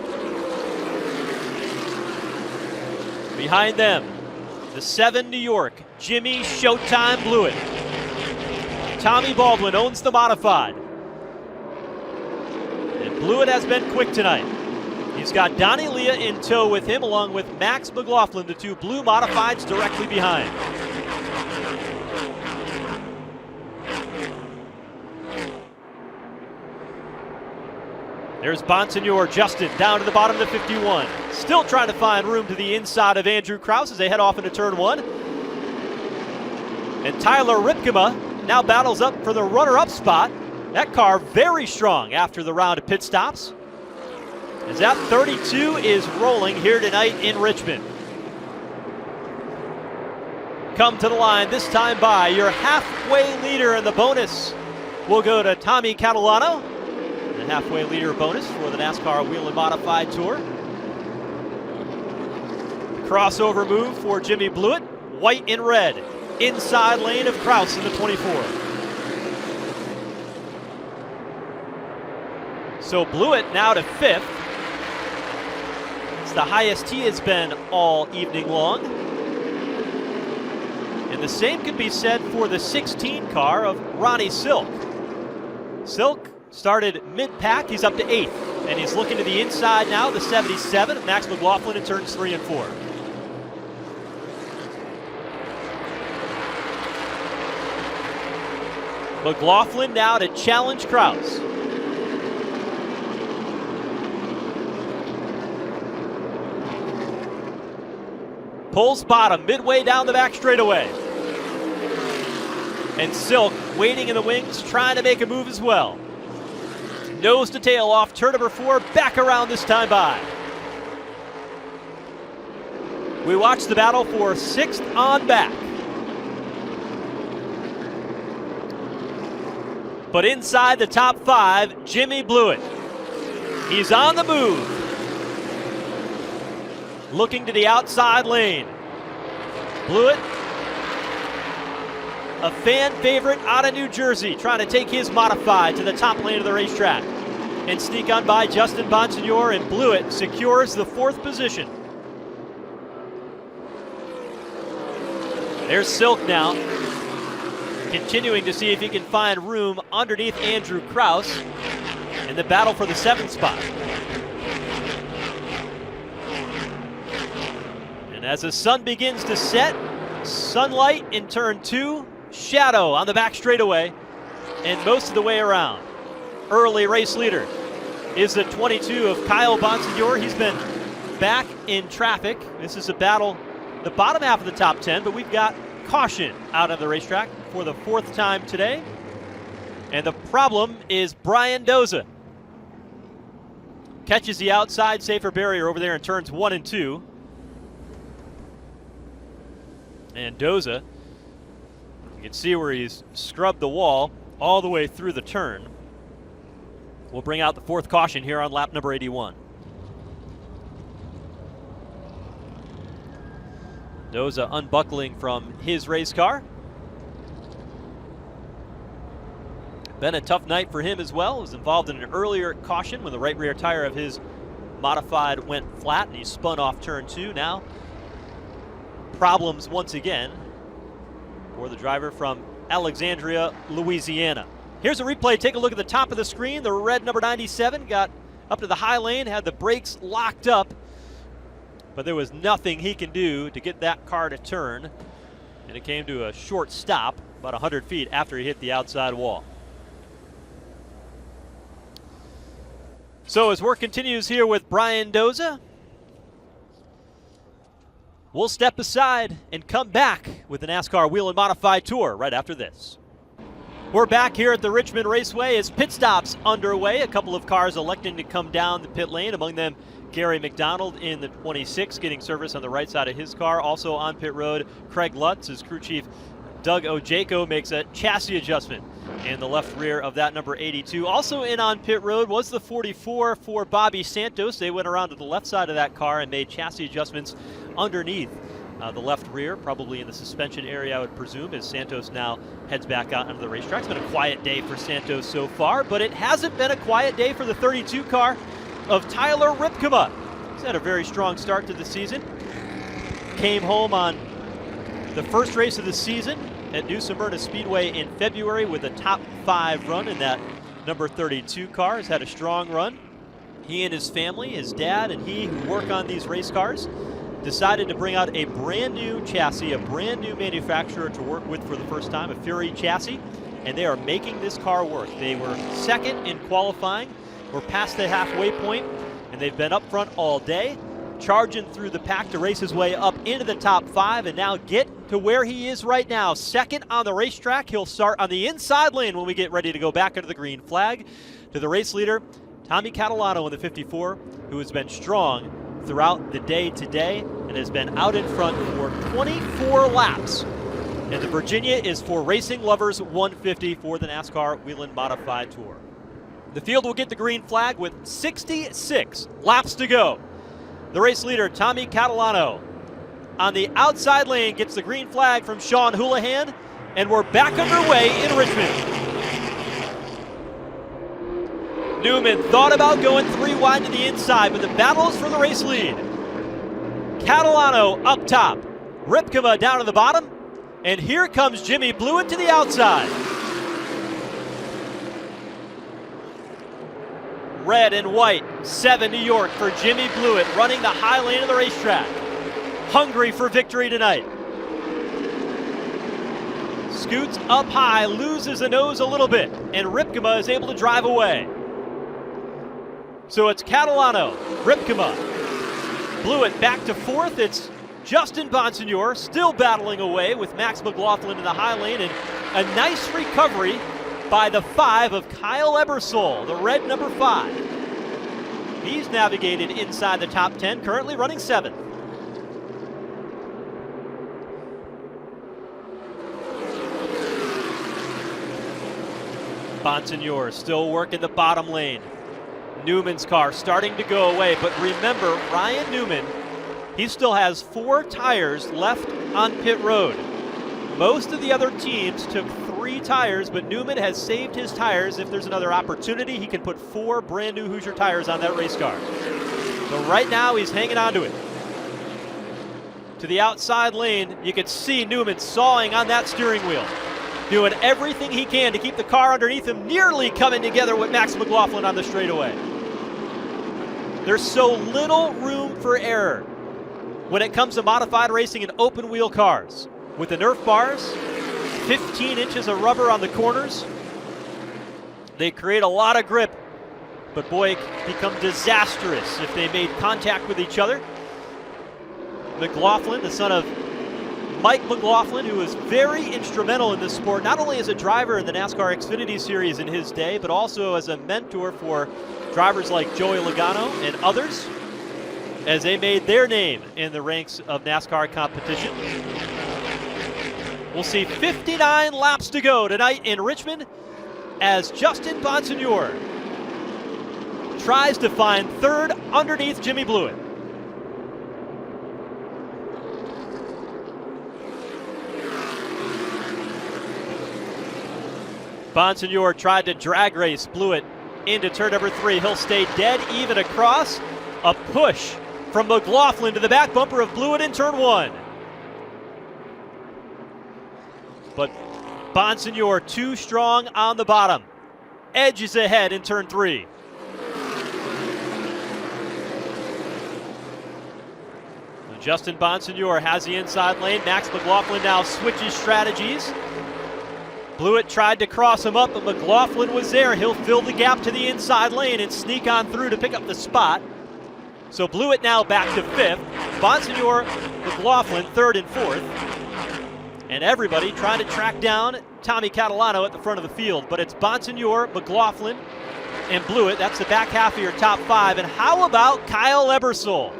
Behind them, the 7 New York, Jimmy Showtime Blewett. Tommy Baldwin owns the modified. And Blewett has been quick tonight. He's got Donnie Leah in tow with him, along with Max McLaughlin, the 2 blue modifieds directly behind. There's Bonsignor, Justin, down to the bottom of the 51. Still trying to find room to the inside of Andrew Kraus as they head off into turn 1. And Tyler Ripkema now battles up for the runner-up spot. That car very strong after the round of pit stops, as that 32 is rolling here tonight in Richmond. Come to the line this time by your halfway leader, and the bonus will go to Tommy Catalano. The halfway leader bonus for the NASCAR Whelen Modified Tour. Crossover move for Jimmy Blewett, white and red. Inside lane of Kraus in the 24. So Blewett now to 5th. It's the highest he has been all evening long. And the same could be said for the 16 car of Ronnie Silk. Silk started mid-pack, he's up to 8th. And he's looking to the inside now, the 77, Max McLaughlin in turns 3 and 4. McLaughlin now to challenge Kraus. Pulls bottom, midway down the back straightaway. And Silk waiting in the wings, trying to make a move as well. Nose to tail off turn number 4, back around this time by. We watch the battle for 6th on back. But inside the top 5, Jimmy Blewett. He's on the move. Looking to the outside lane. Blewett, a fan favorite out of New Jersey, trying to take his modified to the top lane of the racetrack and sneak on by Justin Bonsignor, and Blewett secures the 4th position. There's Silk now, continuing to see if he can find room underneath Andrew Kraus in the battle for the 7th spot. And as the sun begins to set, sunlight in turn 2, shadow on the back straightaway, and most of the way around. Early race leader is the 22 of Kyle Bonsignor. He's been back in traffic. This is a battle, the bottom half of the top 10, but we've got caution out of the racetrack for the 4th time today. And the problem is Brian Doza. Catches the outside safer barrier over there in turns 1 and 2. And Doza, you can see where he's scrubbed the wall all the way through the turn. We'll bring out the 4th caution here on lap number 81. Doza unbuckling from his race car. Been a tough night for him as well. Was involved in an earlier caution when the right rear tire of his modified went flat and he spun off turn 2. Now problems once again for the driver from Alexandria, Louisiana. Here's a replay. Take a look at the top of the screen. The red number 97 got up to the high lane, had the brakes locked up, but there was nothing he can do to get that car to turn, and it came to a short stop about 100 feet after he hit the outside wall. So as work continues here with Brian Doza, we'll step aside and come back with the NASCAR Whelen Modified Tour right after this. We're back here at the Richmond Raceway as pit stops underway. A couple of cars electing to come down the pit lane, among them Gary McDonald in the 26, getting service on the right side of his car. Also on pit road, Craig Lutz. His crew chief Doug Ojako makes a chassis adjustment in the left rear of that number 82. Also in on pit road was the 44 for Bobby Santos. They went around to the left side of that car and made chassis adjustments underneath the left rear, probably in the suspension area, I would presume, as Santos now heads back out onto the racetrack. It's been a quiet day for Santos so far, but it hasn't been a quiet day for the 32 car of Tyler Ripkema. He's had a very strong start to the season. Came home on the first race of the season at New Smyrna Speedway in February with a top 5 run in that number 32 car. Has had a strong run. He and his family, his dad and he, who work on these race cars, decided to bring out a brand new chassis, a brand new manufacturer to work with for the first time, a Fury chassis, and they are making this car work. They were second in qualifying, were past the halfway point, and they've been up front all day, charging through the pack to race his way up into the top 5 and now get to where he is right now, second on the racetrack. He'll start on the inside lane when we get ready to go back under the green flag. To the race leader, Tommy Catalano in the 54, who has been strong throughout the day today and has been out in front for 24 laps. And the Virginia is for Racing Lovers 150 for the NASCAR Whelen Modified Tour. The field will get the green flag with 66 laps to go. The race leader, Tommy Catalano, on the outside lane gets the green flag from Sean Houlihan, and we're back underway in Richmond. Newman thought about going 3 wide to the inside, but the battle is for the race lead. Catalano up top, Ripkema down to the bottom, and here comes Jimmy Blewett to the outside. Red and white, 7 New York for Jimmy Blewett, running the high lane of the racetrack. Hungry for victory tonight. Scoots up high, loses the nose a little bit, and Ripkema is able to drive away. So it's Catalano, Ripkema, Blewett back to 4th. It's Justin Bonsignor still battling away with Max McLaughlin in the high lane, and a nice recovery by the 5 of Kyle Ebersole, the red number 5. He's navigated inside the top 10, currently running 7th. Bonsignor still working the bottom lane. Newman's car starting to go away, but remember, Ryan Newman, he still has 4 tires left on pit road. Most of the other teams took 3 tires, but Newman has saved his tires. If there's another opportunity, he can put 4 brand new Hoosier tires on that race car. So right now, he's hanging on to it. To the outside lane, you can see Newman sawing on that steering wheel, doing everything he can to keep the car underneath him, nearly coming together with Max McLaughlin on the straightaway. There's so little room for error when it comes to modified racing and open wheel cars. With the Nerf bars, 15 inches of rubber on the corners, they create a lot of grip, but boy, it can become disastrous if they made contact with each other. McLaughlin, the son of Mike McLaughlin, who was very instrumental in this sport, not only as a driver in the NASCAR Xfinity Series in his day, but also as a mentor for drivers like Joey Logano and others, as they made their name in the ranks of NASCAR competition. We'll see 59 laps to go tonight in Richmond as Justin Bonsignor tries to find 3rd underneath Jimmy Blewett. Bonsignor tried to drag race Blewett into turn number 3. He'll stay dead even across. A push from McLaughlin to the back bumper of Blewett in turn 1. But Bonsignor too strong on the bottom. Edges ahead in turn 3. Justin Bonsignor has the inside lane. Max McLaughlin now switches strategies. Blewett tried to cross him up, but McLaughlin was there. He'll fill the gap to the inside lane and sneak on through to pick up the spot. So Blewett now back to 5th. Bonsignor, McLaughlin 3rd and 4th. And everybody trying to track down Tommy Catalano at the front of the field. But it's Bonsignor, McLaughlin, and Blewett. That's the back half of your top 5. And how about Kyle Ebersol?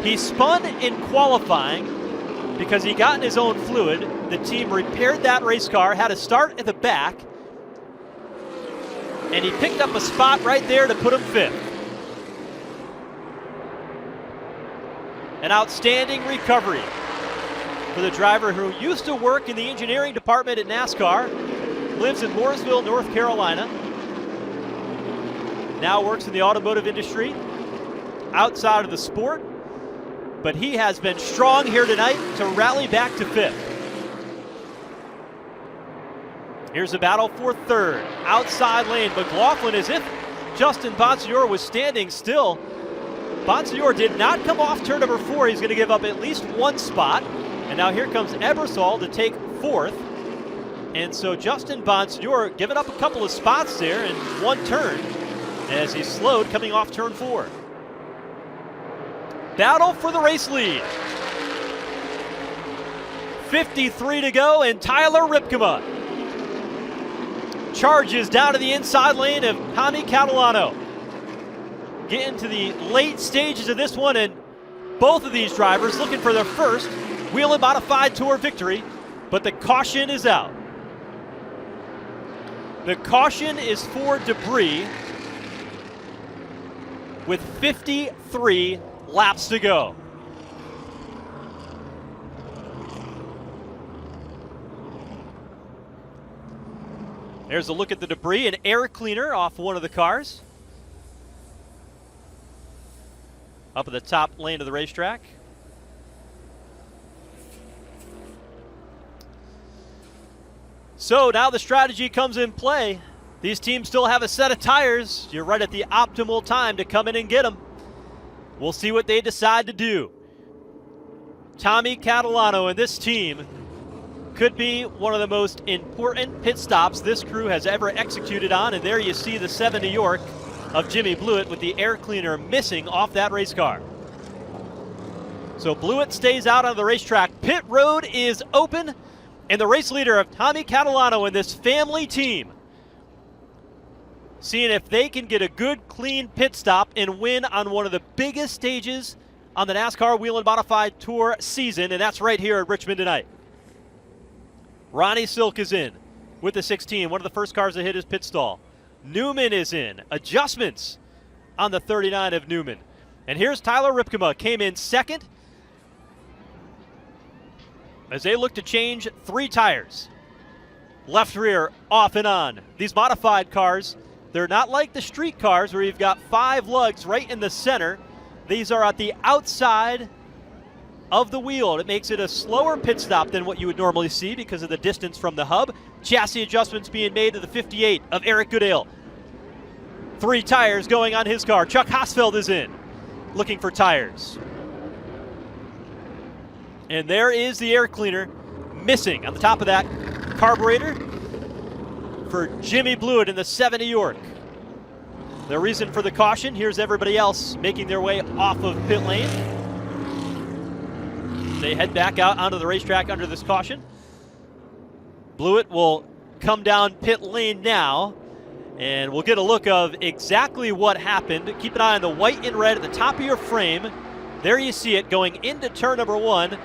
He spun in qualifying because he got in his own fluid. The team repaired that race car, had to start at the back, and he picked up a spot right there to put him 5th. An outstanding recovery for the driver who used to work in the engineering department at NASCAR, lives in Mooresville, North Carolina, now works in the automotive industry outside of the sport, but he has been strong here tonight to rally back to 5th. Here's a battle for 3rd. Outside lane, McLaughlin, as if Justin Bonsignore was standing still. Bonsignore did not come off turn number 4. He's going to give up at least 1 spot. And now here comes Ebersol to take 4th. And so Justin Bonsignore giving up a couple of spots there in 1 turn as he slowed coming off turn 4. Battle for the race lead. 53 to go, and Tyler Ripkema charges down to the inside lane of Tommy Catalano. Getting to the late stages of this one, and both of these drivers looking for their first Whelen Modified Tour victory, but the caution is out. The caution is for debris with 53 laps to go. There's a look at the debris, an air cleaner off one of the cars. Up at the top lane of the racetrack. So now the strategy comes in play. These teams still have a set of tires. You're right at the optimal time to come in and get them. We'll see what they decide to do. Tommy Catalano and this team could be one of the most important pit stops this crew has ever executed on. And there you see the 7 New York of Jimmy Blewett with the air cleaner missing off that race car. So Blewett stays out on the racetrack. Pit road is open, and the race leader of Tommy Catalano and this family team seeing if they can get a good, clean pit stop and win on one of the biggest stages on the NASCAR Whelen Modified Tour season, and that's right here at Richmond tonight. Ronnie Silk is in with the 16, one of the first cars to hit his pit stall. Newman is in. Adjustments on the 39 of Newman. And here's Tyler Ripkema, came in 2nd as they look to change 3 tires. Left rear off and on. These modified cars, they're not like the street cars where you've got 5 lugs right in the center. These are at the outside of the wheel. It makes it a slower pit stop than what you would normally see because of the distance from the hub. Chassis adjustments being made to the 58 of Eric Goodale. 3 tires going on his car. Chuck Hosfeld is in, looking for tires. And there is the air cleaner missing on the top of that carburetor for Jimmy Blewett in the 7 New York. The reason for the caution, here's everybody else making their way off of pit lane. They head back out onto the racetrack under this caution. Blewett will come down pit lane now, and we'll get a look of exactly what happened. Keep an eye on the white and red at the top of your frame. There you see it going into turn number 1.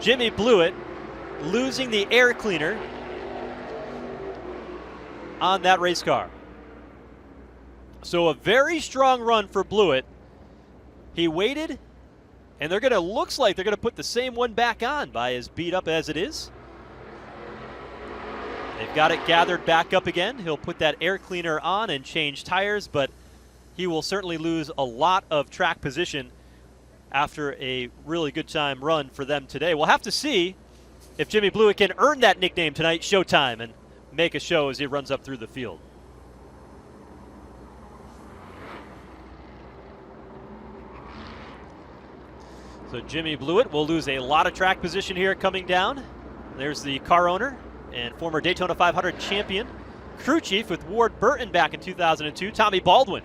Jimmy Blewett losing the air cleaner on that race car. So a very strong run for Blewett. He waited, and looks like they're gonna put the same one back on by as beat up as it is. They've got it gathered back up again. He'll put that air cleaner on and change tires, but he will certainly lose a lot of track position after a really good time run for them today. We'll have to see if Jimmy Blewett can earn that nickname tonight, Showtime, and make a show as he runs up through the field. So Jimmy Blewett will lose a lot of track position here coming down. There's the car owner and former Daytona 500 champion, crew chief with Ward Burton back in 2002, Tommy Baldwin,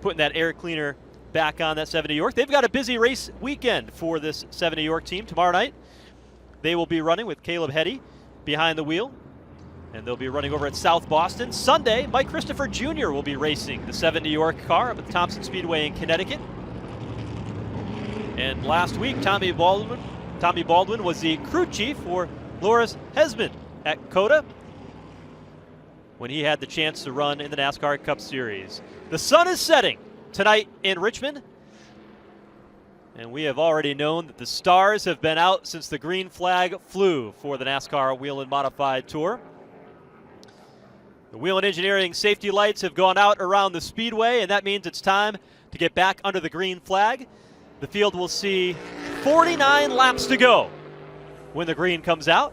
putting that air cleaner back on that 7 New York. They've got a busy race weekend for this 7 New York team. Tomorrow night, they will be running with Caleb Heddy behind the wheel. and they'll be running over at South Boston. Sunday, Mike Christopher Jr. will be racing the 7 New York car up at Thompson Speedway in Connecticut. And last week, Tommy Baldwin was the crew chief for Loris Hesman at COTA when he had the chance to run in the NASCAR Cup Series. The sun is setting tonight in Richmond, and we have already known that the stars have been out since the green flag flew for the NASCAR Whelen Modified Tour. The Whelen Engineering safety lights have gone out around the speedway, and that means it's time to get back under the green flag. The field will see 49 laps to go when the green comes out.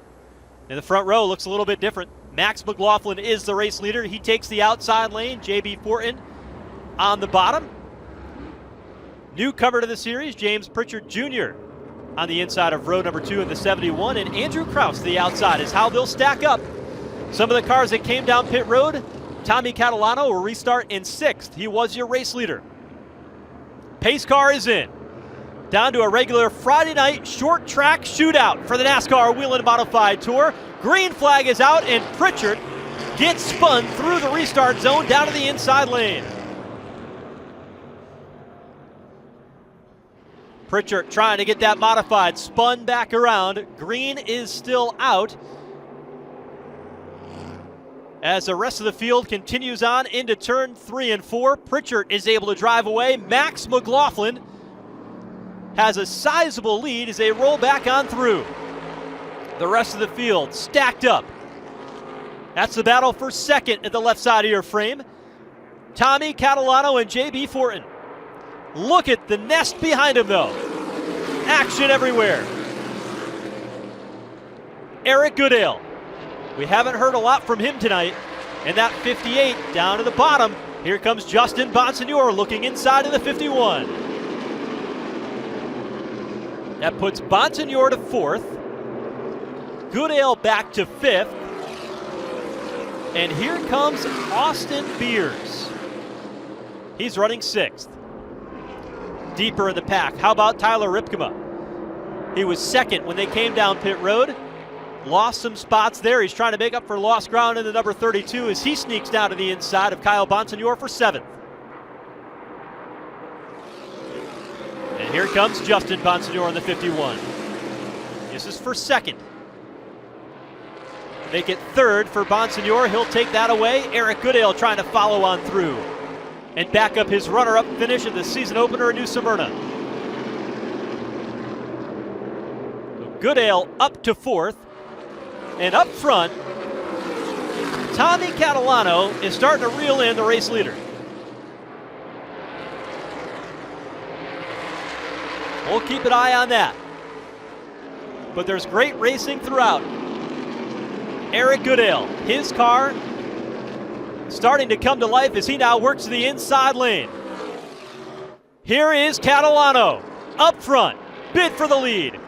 And the front row looks a little bit different. Max McLaughlin is the race leader. He takes the outside lane. J.B. Fortin on the bottom. Newcomer to the series, James Pritchard Jr. on the inside of row number 2 in the 71. And Andrew Kraus to the outside is how they'll stack up. Some of the cars that came down pit road, Tommy Catalano will restart in 6th. He was your race leader. Pace car is in. Down to a regular Friday night short track shootout for the NASCAR Whelen Modified Tour. Green flag is out, and Pritchard gets spun through the restart zone down to the inside lane. Pritchard trying to get that modified, spun back around. Green is still out as the rest of the field continues on into turn 3 and 4. Pritchard is able to drive away. Max McLaughlin has a sizable lead as they roll back on through. The rest of the field stacked up. That's the battle for 2nd at the left side of your frame. Tommy Catalano and J.B. Fortin. Look at the nest behind him, though. Action everywhere. Eric Goodale. We haven't heard a lot from him tonight. And that 58 down to the bottom. Here comes Justin Bonsignore looking inside of the 51. That puts Bonsignore to 4th. Goodale back to 5th. And here comes Austin Beers. He's running 6th. Deeper in the pack. How about Tyler Ripkema? He was 2nd when they came down pit road. Lost some spots there. He's trying to make up for lost ground in the number 32 as he sneaks down to the inside of Kyle Bonsignore for 7th. And here comes Justin Bonsignore in the 51. This is for 2nd. Make it 3rd for Bonsignore. He'll take that away. Eric Goodale trying to follow on through and back up his runner-up finish in the season opener in New Smyrna. So Goodale up to 4th. And up front, Tommy Catalano is starting to reel in the race leader. We'll keep an eye on that. But there's great racing throughout. Eric Goodale, his car starting to come to life as he now works to the inside lane. Here is Catalano up front, bid for the lead.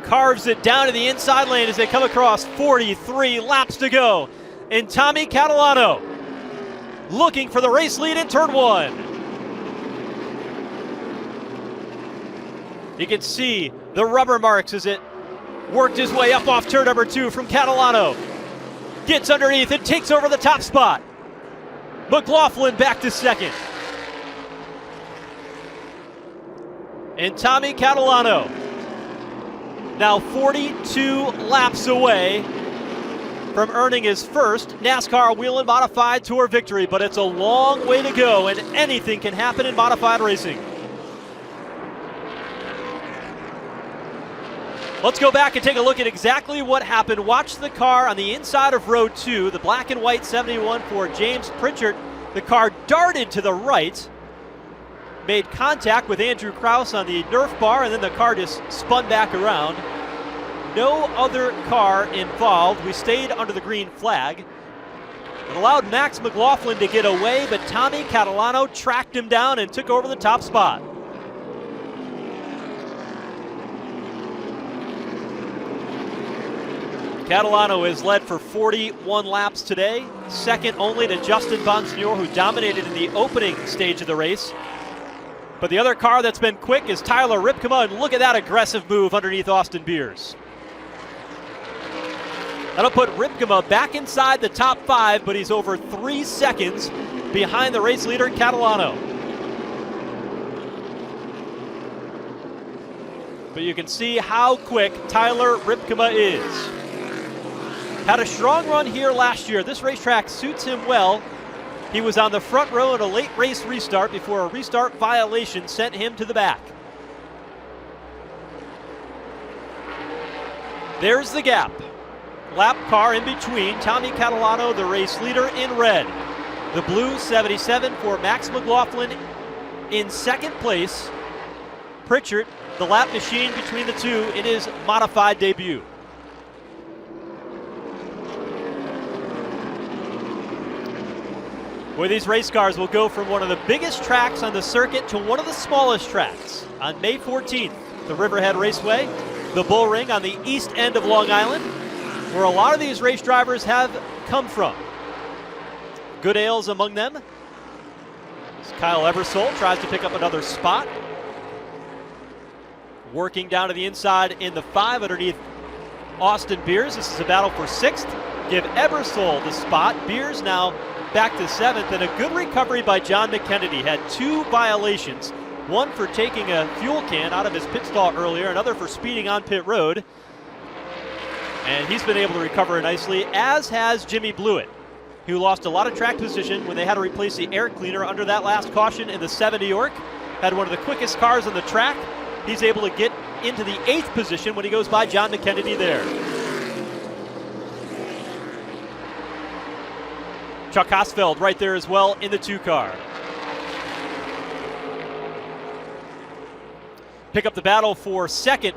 Carves it down to the inside lane as they come across 43 laps to go. And Tommy Catalano looking for the race lead in turn 1. You can see the rubber marks as it worked his way up off turn number 2 from Catalano. Gets underneath and takes over the top spot. McLaughlin back to 2nd. And Tommy Catalano now 42 laps away from earning his first NASCAR Whelen Modified Tour victory, but it's a long way to go, and anything can happen in modified racing. Let's go back and take a look at exactly what happened. Watch the car on the inside of row 2, the black and white 71 for James Pritchard. The car darted to the right, made contact with Andrew Kraus on the Nerf bar, and then the car just spun back around. No other car involved. We stayed under the green flag. It allowed Max McLaughlin to get away, but Tommy Catalano tracked him down and took over the top spot. Catalano has led for 41 laps today, second only to Justin Bonsignore, who dominated in the opening stage of the race. But the other car that's been quick is Tyler Ripkema, and look at that aggressive move underneath Austin Beers. That'll put Ripkema back inside the top 5, but he's over 3 seconds behind the race leader, Catalano. But you can see how quick Tyler Ripkema is. Had a strong run here last year. This racetrack suits him well. He was on the front row in a late race restart before a restart violation sent him to the back. There's the gap. Lap car in between. Tommy Catalano, the race leader, in red. The blue 77 for Max McLaughlin in second place. Pritchard, the lap machine between the two in his modified debut. Boy, these race cars will go from one of the biggest tracks on the circuit to one of the smallest tracks. On May 14th, the Riverhead Raceway, the Bull Ring on the east end of Long Island, where a lot of these race drivers have come from. Goodale's among them. As Kyle Ebersole tries to pick up another spot. Working down to the inside in the 5 underneath Austin Beers. This is a battle for 6th. Give Ebersole the spot. Beers now back to 7th, and a good recovery by John McKennedy. Had 2 violations. One for taking a fuel can out of his pit stall earlier, another for speeding on pit road. And he's been able to recover nicely, as has Jimmy Blewett, who lost a lot of track position when they had to replace the air cleaner under that last caution in the 7 New York. Had one of the quickest cars on the track. He's able to get into the 8th position when he goes by John McKennedy there. Chuck Hosfeld right there as well in the 2 car. Pick up the battle for 2nd.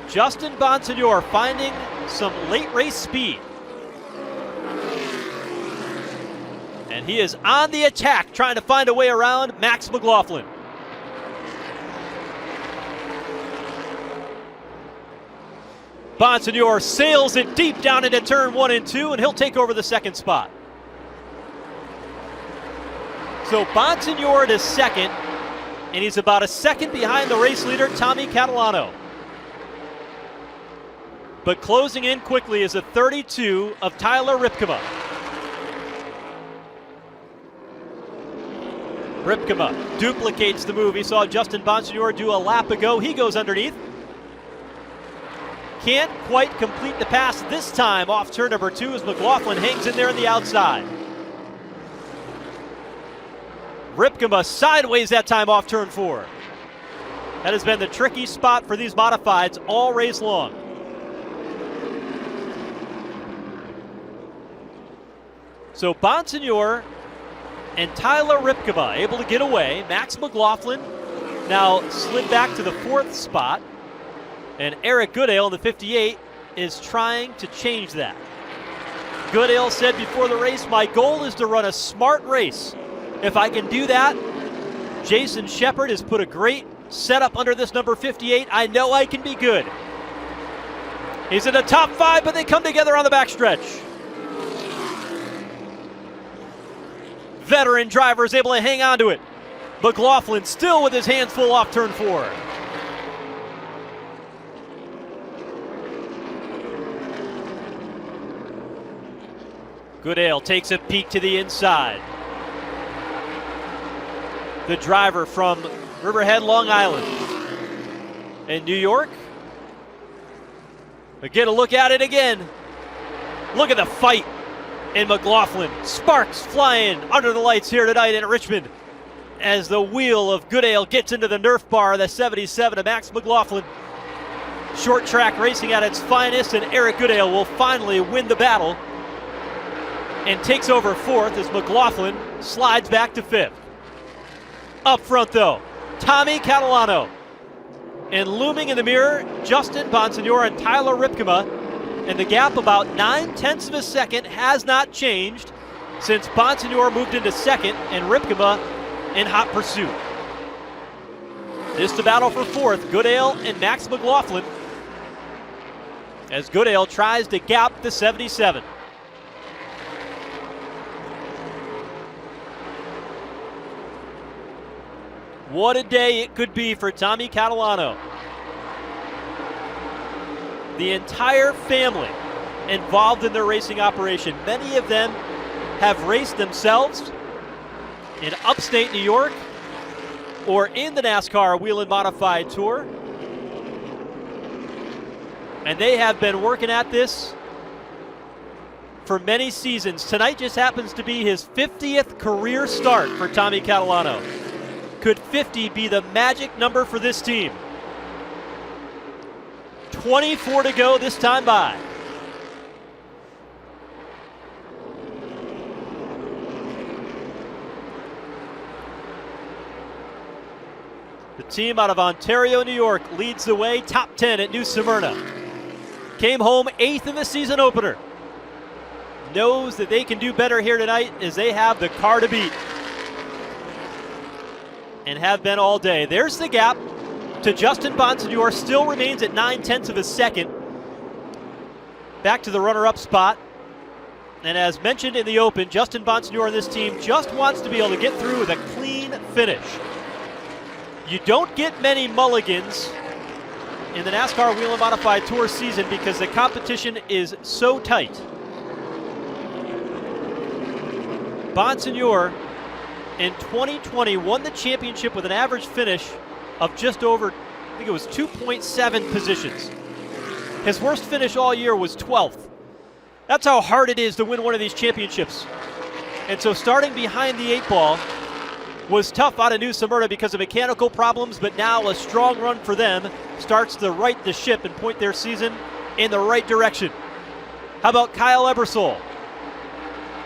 Justin Bonsignor finding some late race speed. And he is on the attack, trying to find a way around Max McLaughlin. Bonsignor sails it deep down into turn 1 and 2, and he'll take over the 2nd spot. So Bonsignor to 2nd, and he's about a second behind the race leader, Tommy Catalano. But closing in quickly is a 32 of Tyler Ripkema. Ripkema duplicates the move. He saw Justin Bonsignor do a lap ago. He goes underneath. Can't quite complete the pass this time off turn number 2 as McLaughlin hangs in there on the outside. Ripkema sideways that time off turn 4. That has been the tricky spot for these modifieds all race long. So Bonsignor and Tyler Ripkema able to get away. Max McLaughlin now slid back to the 4th spot. And Eric Goodale in the 58 is trying to change that. Goodale said before the race, my goal is to run a smart race. If I can do that, Jason Shepard has put a great setup under this number 58. I know I can be good. He's in the top 5, but they come together on the backstretch. Veteran driver is able to hang on to it. McLaughlin still with his hands full off turn 4. Goodale takes a peek to the inside. The driver from Riverhead, Long Island. In New York. But get a look at it again. Look at the fight in McLaughlin. Sparks flying under the lights here tonight in Richmond as the wheel of Goodale gets into the Nerf bar, the 77 of Max McLaughlin. Short track racing at its finest, and Eric Goodale will finally win the battle and takes over 4th as McLaughlin slides back to 5th. Up front though, Tommy Catalano. And looming in the mirror, Justin Bonsignor and Tyler Ripkema. And the gap about 9/10 of a second has not changed since Bonsignor moved into 2nd and Ripkema in hot pursuit. This the battle for 4th, Goodale and Max McLaughlin, as Goodale tries to gap the 77. What a day it could be for Tommy Catalano. The entire family involved in their racing operation. Many of them have raced themselves in upstate New York or in the NASCAR Whelen Modified Tour. And they have been working at this for many seasons. Tonight just happens to be his 50th career start for Tommy Catalano. Could 50 be the magic number for this team? 24 to go this time by. The team out of Ontario, New York leads the way, top 10 at New Smyrna. Came home 8th in the season opener. Knows that they can do better here tonight as they have the car to beat. And have been all day. There's the gap to Justin Bonsignore, still remains at 9/10 of a second. Back to the runner-up spot. And as mentioned in the open, Justin Bonsignore and this team just wants to be able to get through with a clean finish. You don't get many mulligans in the NASCAR Whelen Modified Tour season because the competition is so tight. Bonsignore in 2020 won the championship with an average finish of just over, I think it was 2.7 positions. His worst finish all year was 12th. That's how hard it is to win one of these championships. And so starting behind the 8 ball was tough out of New Smyrna because of mechanical problems, but now a strong run for them starts to right the ship and point their season in the right direction. How about Kyle Ebersol?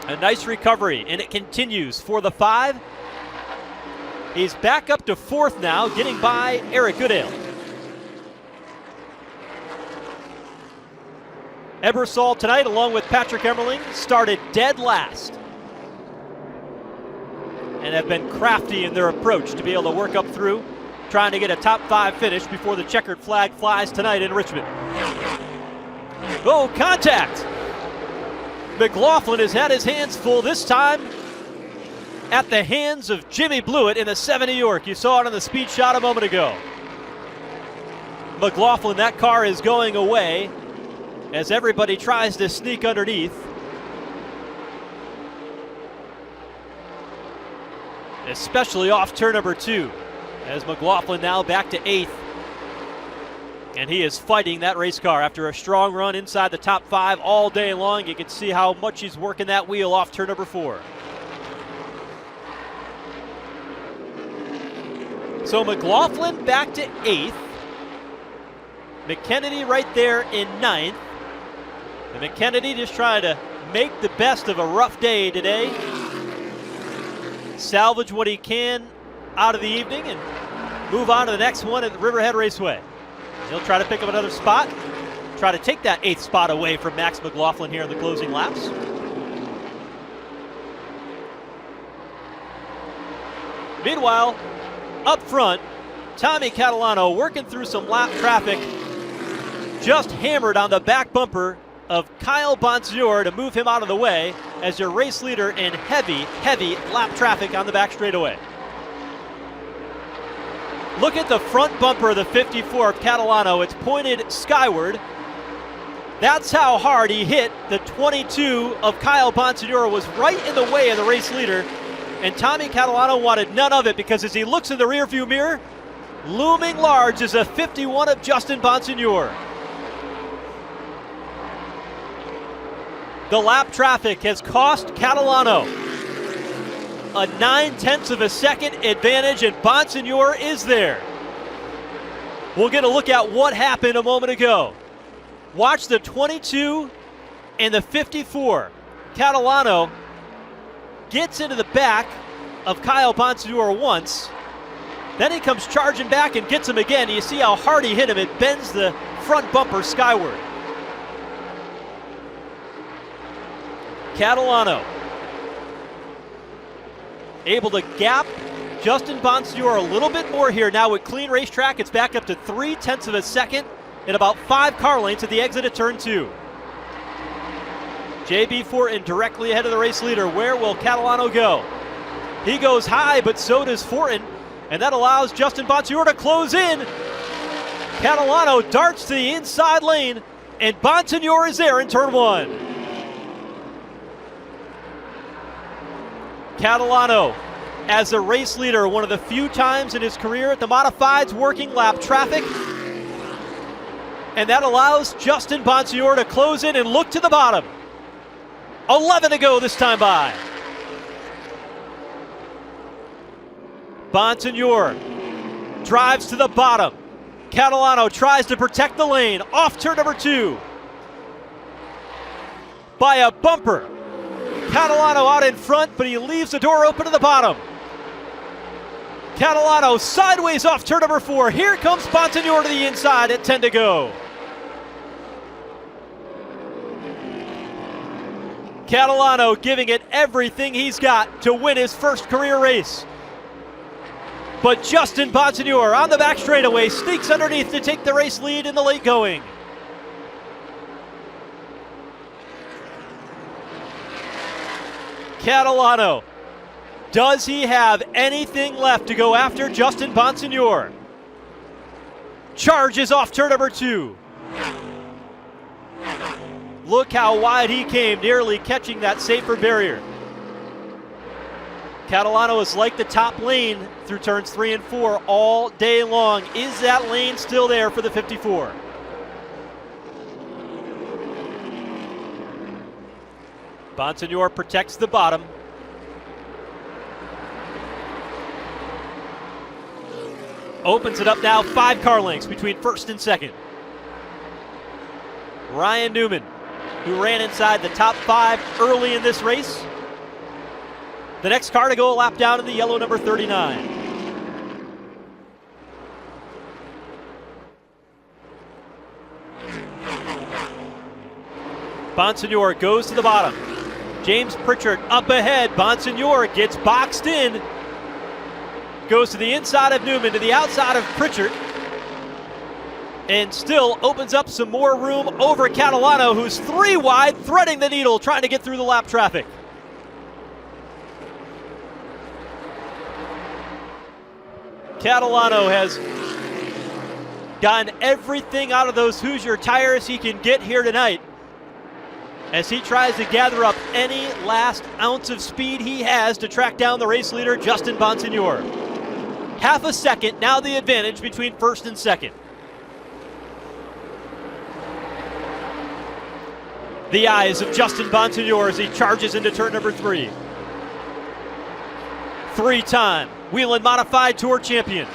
A nice recovery, and it continues for the 5. He's back up to 4th now, getting by Eric Goodale. Ebersol tonight, along with Patrick Emmerling, started dead last and have been crafty in their approach to be able to work up through, trying to get a top 5 finish before the checkered flag flies tonight in Richmond. Oh, contact! McLaughlin has had his hands full this time at the hands of Jimmy Blewett in the 7 New York. You saw it on the speed shot a moment ago. McLaughlin, that car is going away as everybody tries to sneak underneath. Especially off turn number 2, as McLaughlin now back to 8th. And he is fighting that race car after a strong run inside the top 5 all day long. You can see how much he's working that wheel off turn number 4. So McLaughlin back to 8th. McKennedy right there in 9th. And McKennedy just trying to make the best of a rough day today. Salvage what he can out of the evening and move on to the next one at the Riverhead Raceway. He'll try to pick up another spot, try to take that 8th spot away from Max McLaughlin here in the closing laps. Meanwhile, up front, Tommy Catalano working through some lap traffic, just hammered on the back bumper of Kyle Bonsignore to move him out of the way as your race leader in heavy lap traffic on the back straightaway. Look at the front bumper of the 54 of Catalano. It's pointed skyward. That's how hard he hit the 22 of Kyle Bonsignore. Was right in the way of the race leader. And Tommy Catalano wanted none of it because as he looks in the rearview mirror, looming large is a 51 of Justin Bonsignore. The lap traffic has cost Catalano a 9/10 of a second advantage, and Bonsignore is there. We'll get a look at what happened a moment ago. Watch the 22 and the 54. Catalano gets into the back of Kyle Bonsignore once. Then he comes charging back and gets him again. You see how hard he hit him. It bends the front bumper skyward. Catalano able to gap Justin Bonsignore a little bit more here. Now with clean racetrack, it's back up to 3/10 of a second and about 5 car lengths at the exit of turn 2. JB Fortin directly ahead of the race leader. Where will Catalano go? He goes high, but so does Fortin, and that allows Justin Bonsignore to close in. Catalano darts to the inside lane, And Bonsignor is there in turn one. Catalano, as a race leader, one of the few times in his career at the Modifieds working lap traffic. And that allows Justin Bonsignor to close in and look to the bottom. 11 to go this time by. Bonsignor drives to the bottom. Catalano tries to protect the lane. Off turn number 2. By a bumper. Catalano out in front, but he leaves the door open to the bottom. Catalano sideways off turn number 4. Here comes Bonsignor to the inside at 10 to go. Catalano giving it everything he's got to win his first career race. But Justin Bonsignor on the back straightaway sneaks underneath to take the race lead in the late going. Catalano, does he have anything left to go after Justin Bonsignor? Charges off turn number 2. Look how wide he came, nearly catching that safer barrier. Catalano is like the top lane through turns 3 and 4 all day long. Is that lane still there for the 54? Bonsignor protects the bottom. Opens it up now, 5 car lengths between first and second. Ryan Newman, who ran inside the top 5 early in this race. The next car to go a lap down in the yellow number 39. Bonsignor goes to the bottom. James Pritchard up ahead. Bonsignor gets boxed in. Goes to the inside of Newman, to the outside of Pritchard. And still opens up some more room over Catalano, who's 3 wide, threading the needle, trying to get through the lap traffic. Catalano has gotten everything out of those Hoosier tires he can get here tonight as he tries to gather up any last ounce of speed he has to track down the race leader, Justin Bonsignor. Half a second, now the advantage between first and second. The eyes of Justin Bonsignor as he charges into turn number 3. 3-time Whelen Modified Tour champion.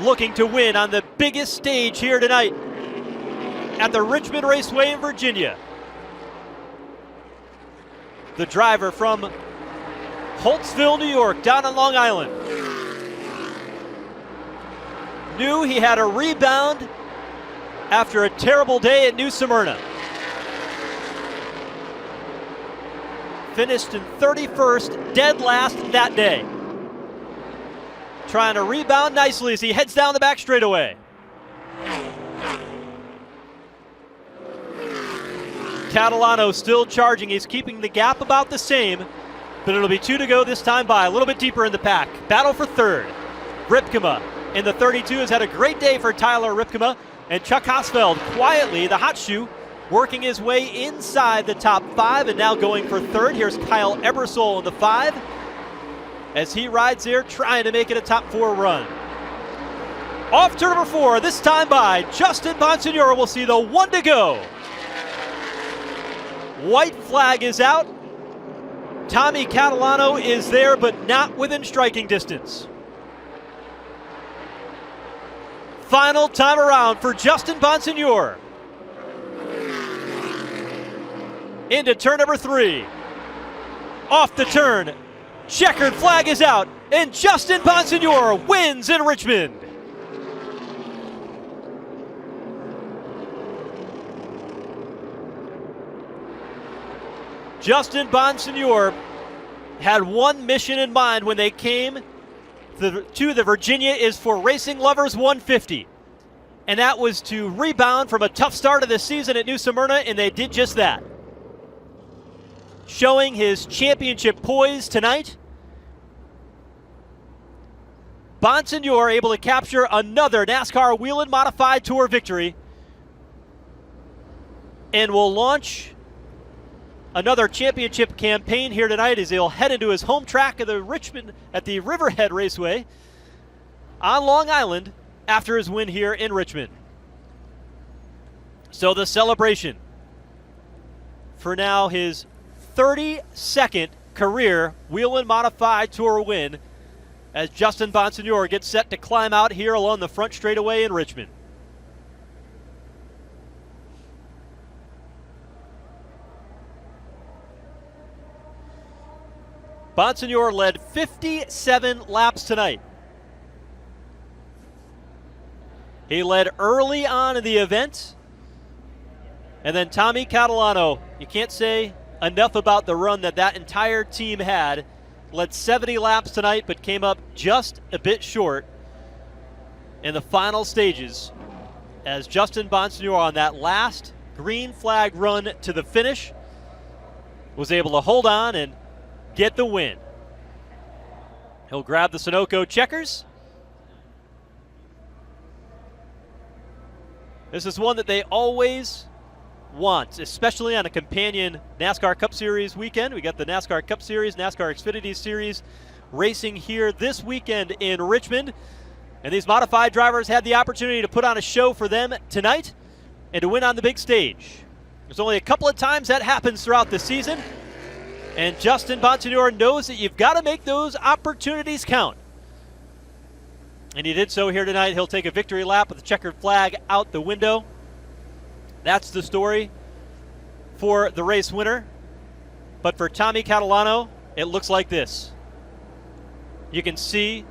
Looking to win on the biggest stage here tonight at the Richmond Raceway in Virginia. The driver from Holtsville, New York, down on Long Island. Knew he had a rebound after a terrible day at New Smyrna. Finished in 31st, dead last that day. Trying to rebound nicely as he heads down the back straightaway. Catalano still charging. He's keeping the gap about the same, but it'll be 2 to go this time by. A little bit deeper in the pack. Battle for third. Ripkema in the 32 has had a great day for Tyler Ripkema, and Chuck Hosfeld quietly, the hot shoe, working his way inside the top 5 and now going for third. Here's Kyle Ebersole in the 5 as he rides there trying to make it a top 4 run. Off turn number 4, this time by Justin Bonsignor. We'll see the 1 to go. White flag is out. Tommy Catalano is there, but not within striking distance. Final time around for Justin Bonsignor. Into turn number 3. Off the turn. Checkered flag is out, and Justin Bonsignor wins in Richmond. Justin Bonsignor had one mission in mind when they came to the Virginia is for Racing Lovers 150. And that was to rebound from a tough start of the season at New Smyrna, and they did just that. Showing his championship poise tonight. Bonsignor able to capture another NASCAR Whelen Modified Tour victory and will launch another championship campaign here tonight as he'll head into his home track of the Richmond at the Riverhead Raceway on Long Island after his win here in Richmond. So the celebration for now his 32nd career Whelen Modified Tour win as Justin Bonsignore gets set to climb out here along the front straightaway in Richmond. Bonsignore led 57 laps tonight. He led early on in the event. And then Tommy Catalano, you can't say enough about the run that entire team had. Led 70 laps tonight, but came up just a bit short in the final stages as Justin Bonsignore on that last green flag run to the finish was able to hold on and get the win. He'll grab the Sunoco checkers. This is one that they always want, especially on a companion NASCAR Cup Series weekend. We got the NASCAR Cup Series, NASCAR Xfinity Series racing here this weekend in Richmond. And these modified drivers had the opportunity to put on a show for them tonight and to win on the big stage. There's only a couple of times that happens throughout the season. And Justin Bonsignore knows that you've got to make those opportunities count. And he did so here tonight. He'll take a victory lap with the checkered flag out the window. That's the story for the race winner. But for Tommy Catalano, it looks like this. You can see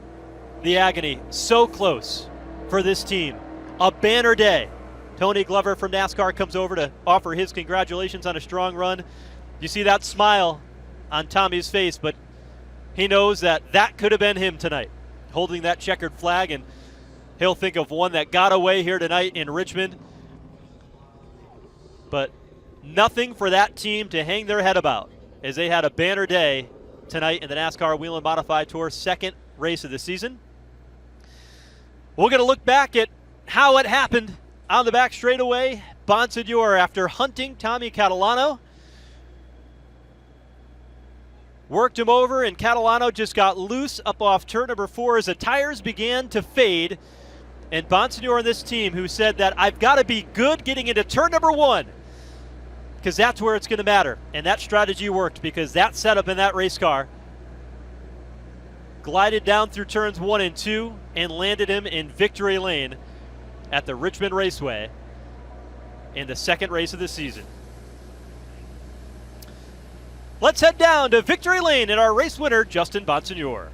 the agony so close for this team. A banner day. Tony Glover from NASCAR comes over to offer his congratulations on a strong run. You see that smile on Tommy's face, but he knows that could have been him tonight, holding that checkered flag, and he'll think of one that got away here tonight in Richmond. But nothing for that team to hang their head about, as they had a banner day tonight in the NASCAR Whelen Modified Tour, second race of the season. We're going to look back at how it happened on the back straightaway. Bonsignore, after hunting Tommy Catalano, worked him over, and Catalano just got loose up off turn number 4 as the tires began to fade. And Bonsignore and this team, who said that I've got to be good getting into turn number 1, because that's where it's going to matter. And that strategy worked, because that setup in that race car glided down through turns 1 and 2 and landed him in victory lane at the Richmond Raceway in the second race of the season. Let's head down to victory lane and our race winner, Justin Bonsignore.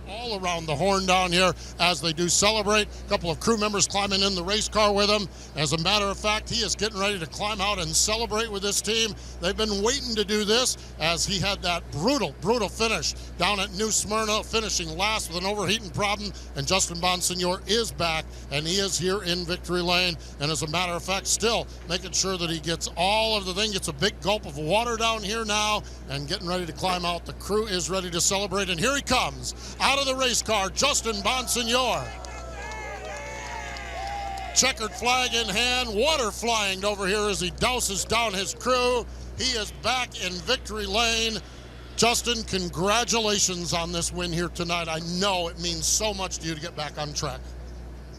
All around the horn down here as they do celebrate. A couple of crew members climbing in the race car with him. As a matter of fact, he is getting ready to climb out and celebrate with his team. They've been waiting to do this as he had that brutal finish down at New Smyrna, finishing last with an overheating problem. And Justin Bonsignore is back, and he is here in victory lane. And as a matter of fact, still making sure that he gets all of the thing, gets a big gulp of water down here now, and getting ready to climb out. The crew is ready to celebrate, and here he comes out of the race car, Justin Bonsignore. Checkered flag in hand, water flying over here as he douses down his crew. He is back in victory lane. Justin, congratulations on this win here tonight. I know it means so much to you to get back on track.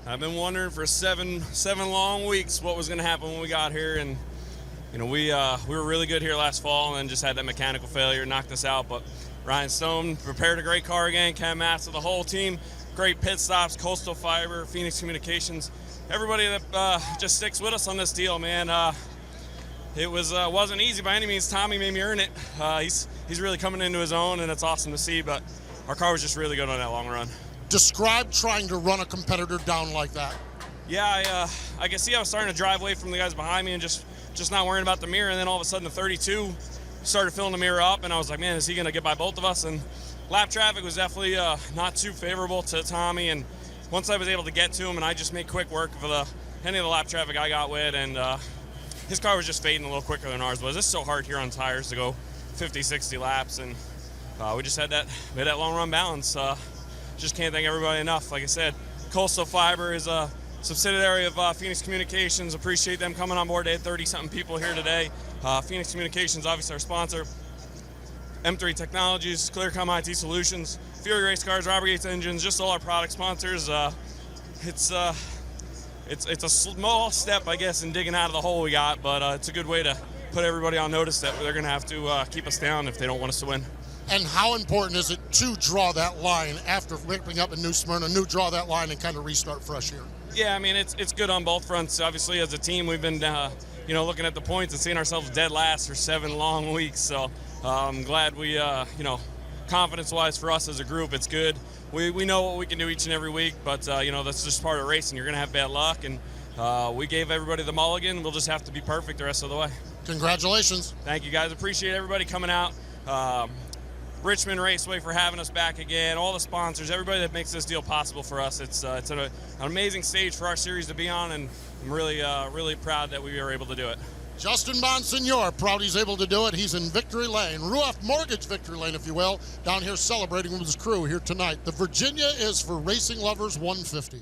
I've been wondering for seven long weeks what was going to happen when we got here, and you know we were really good here last fall, and then just had that mechanical failure knocked us out. But Ryan Stone prepared a great car again. Cam Massa, the whole team, great pit stops, Coastal Fiber, Phoenix Communications, everybody that just sticks with us on this deal, man. It wasn't easy by any means. Tommy made me earn it. He's really coming into his own, and it's awesome to see. But our car was just really good on that long run. Describe trying to run a competitor down like that. Yeah, I could see I was starting to drive away from the guys behind me and just not worrying about the mirror. And then all of a sudden, the 32 started filling the mirror up, and I was like, man, is he going to get by both of us? And lap traffic was definitely not too favorable to Tommy. And once I was able to get to him, and I just made quick work of any of the lap traffic I got with, and his car was just fading a little quicker than ours was. It's so hard here on tires to go 50, 60 laps, and we just had that long run balance. Just can't thank everybody enough. Like I said, Coastal Fiber is subsidiary of Phoenix Communications. Appreciate them coming on board. They had 30-something people here today. Phoenix Communications, obviously our sponsor. M3 Technologies, Clearcom IT Solutions, Fury Race Cars, Robert Yates Engines, just all our product sponsors. It's a small step, I guess, in digging out of the hole we got, but it's a good way to put everybody on notice that they're going to have to keep us down if they don't want us to win. And how important is it to draw that line after ripping up in New Smyrna, draw that line and kind of restart fresh here? Yeah, I mean, it's good on both fronts. Obviously, as a team, we've been looking at the points and seeing ourselves dead last for 7 long weeks. So I'm glad we, confidence-wise for us as a group, it's good. We know what we can do each and every week, but, that's just part of racing. You're going to have bad luck, and we gave everybody the mulligan. We'll just have to be perfect the rest of the way. Congratulations. Thank you, guys. Appreciate everybody coming out. Richmond Raceway for having us back again, all the sponsors, everybody that makes this deal possible for us. It's an amazing stage for our series to be on, and I'm really proud that we were able to do it. Justin Bonsignor, proud he's able to do it. He's in Victory Lane, Ruoff Mortgage Victory Lane, if you will, down here celebrating with his crew here tonight. The Virginia is for Racing Lovers 150.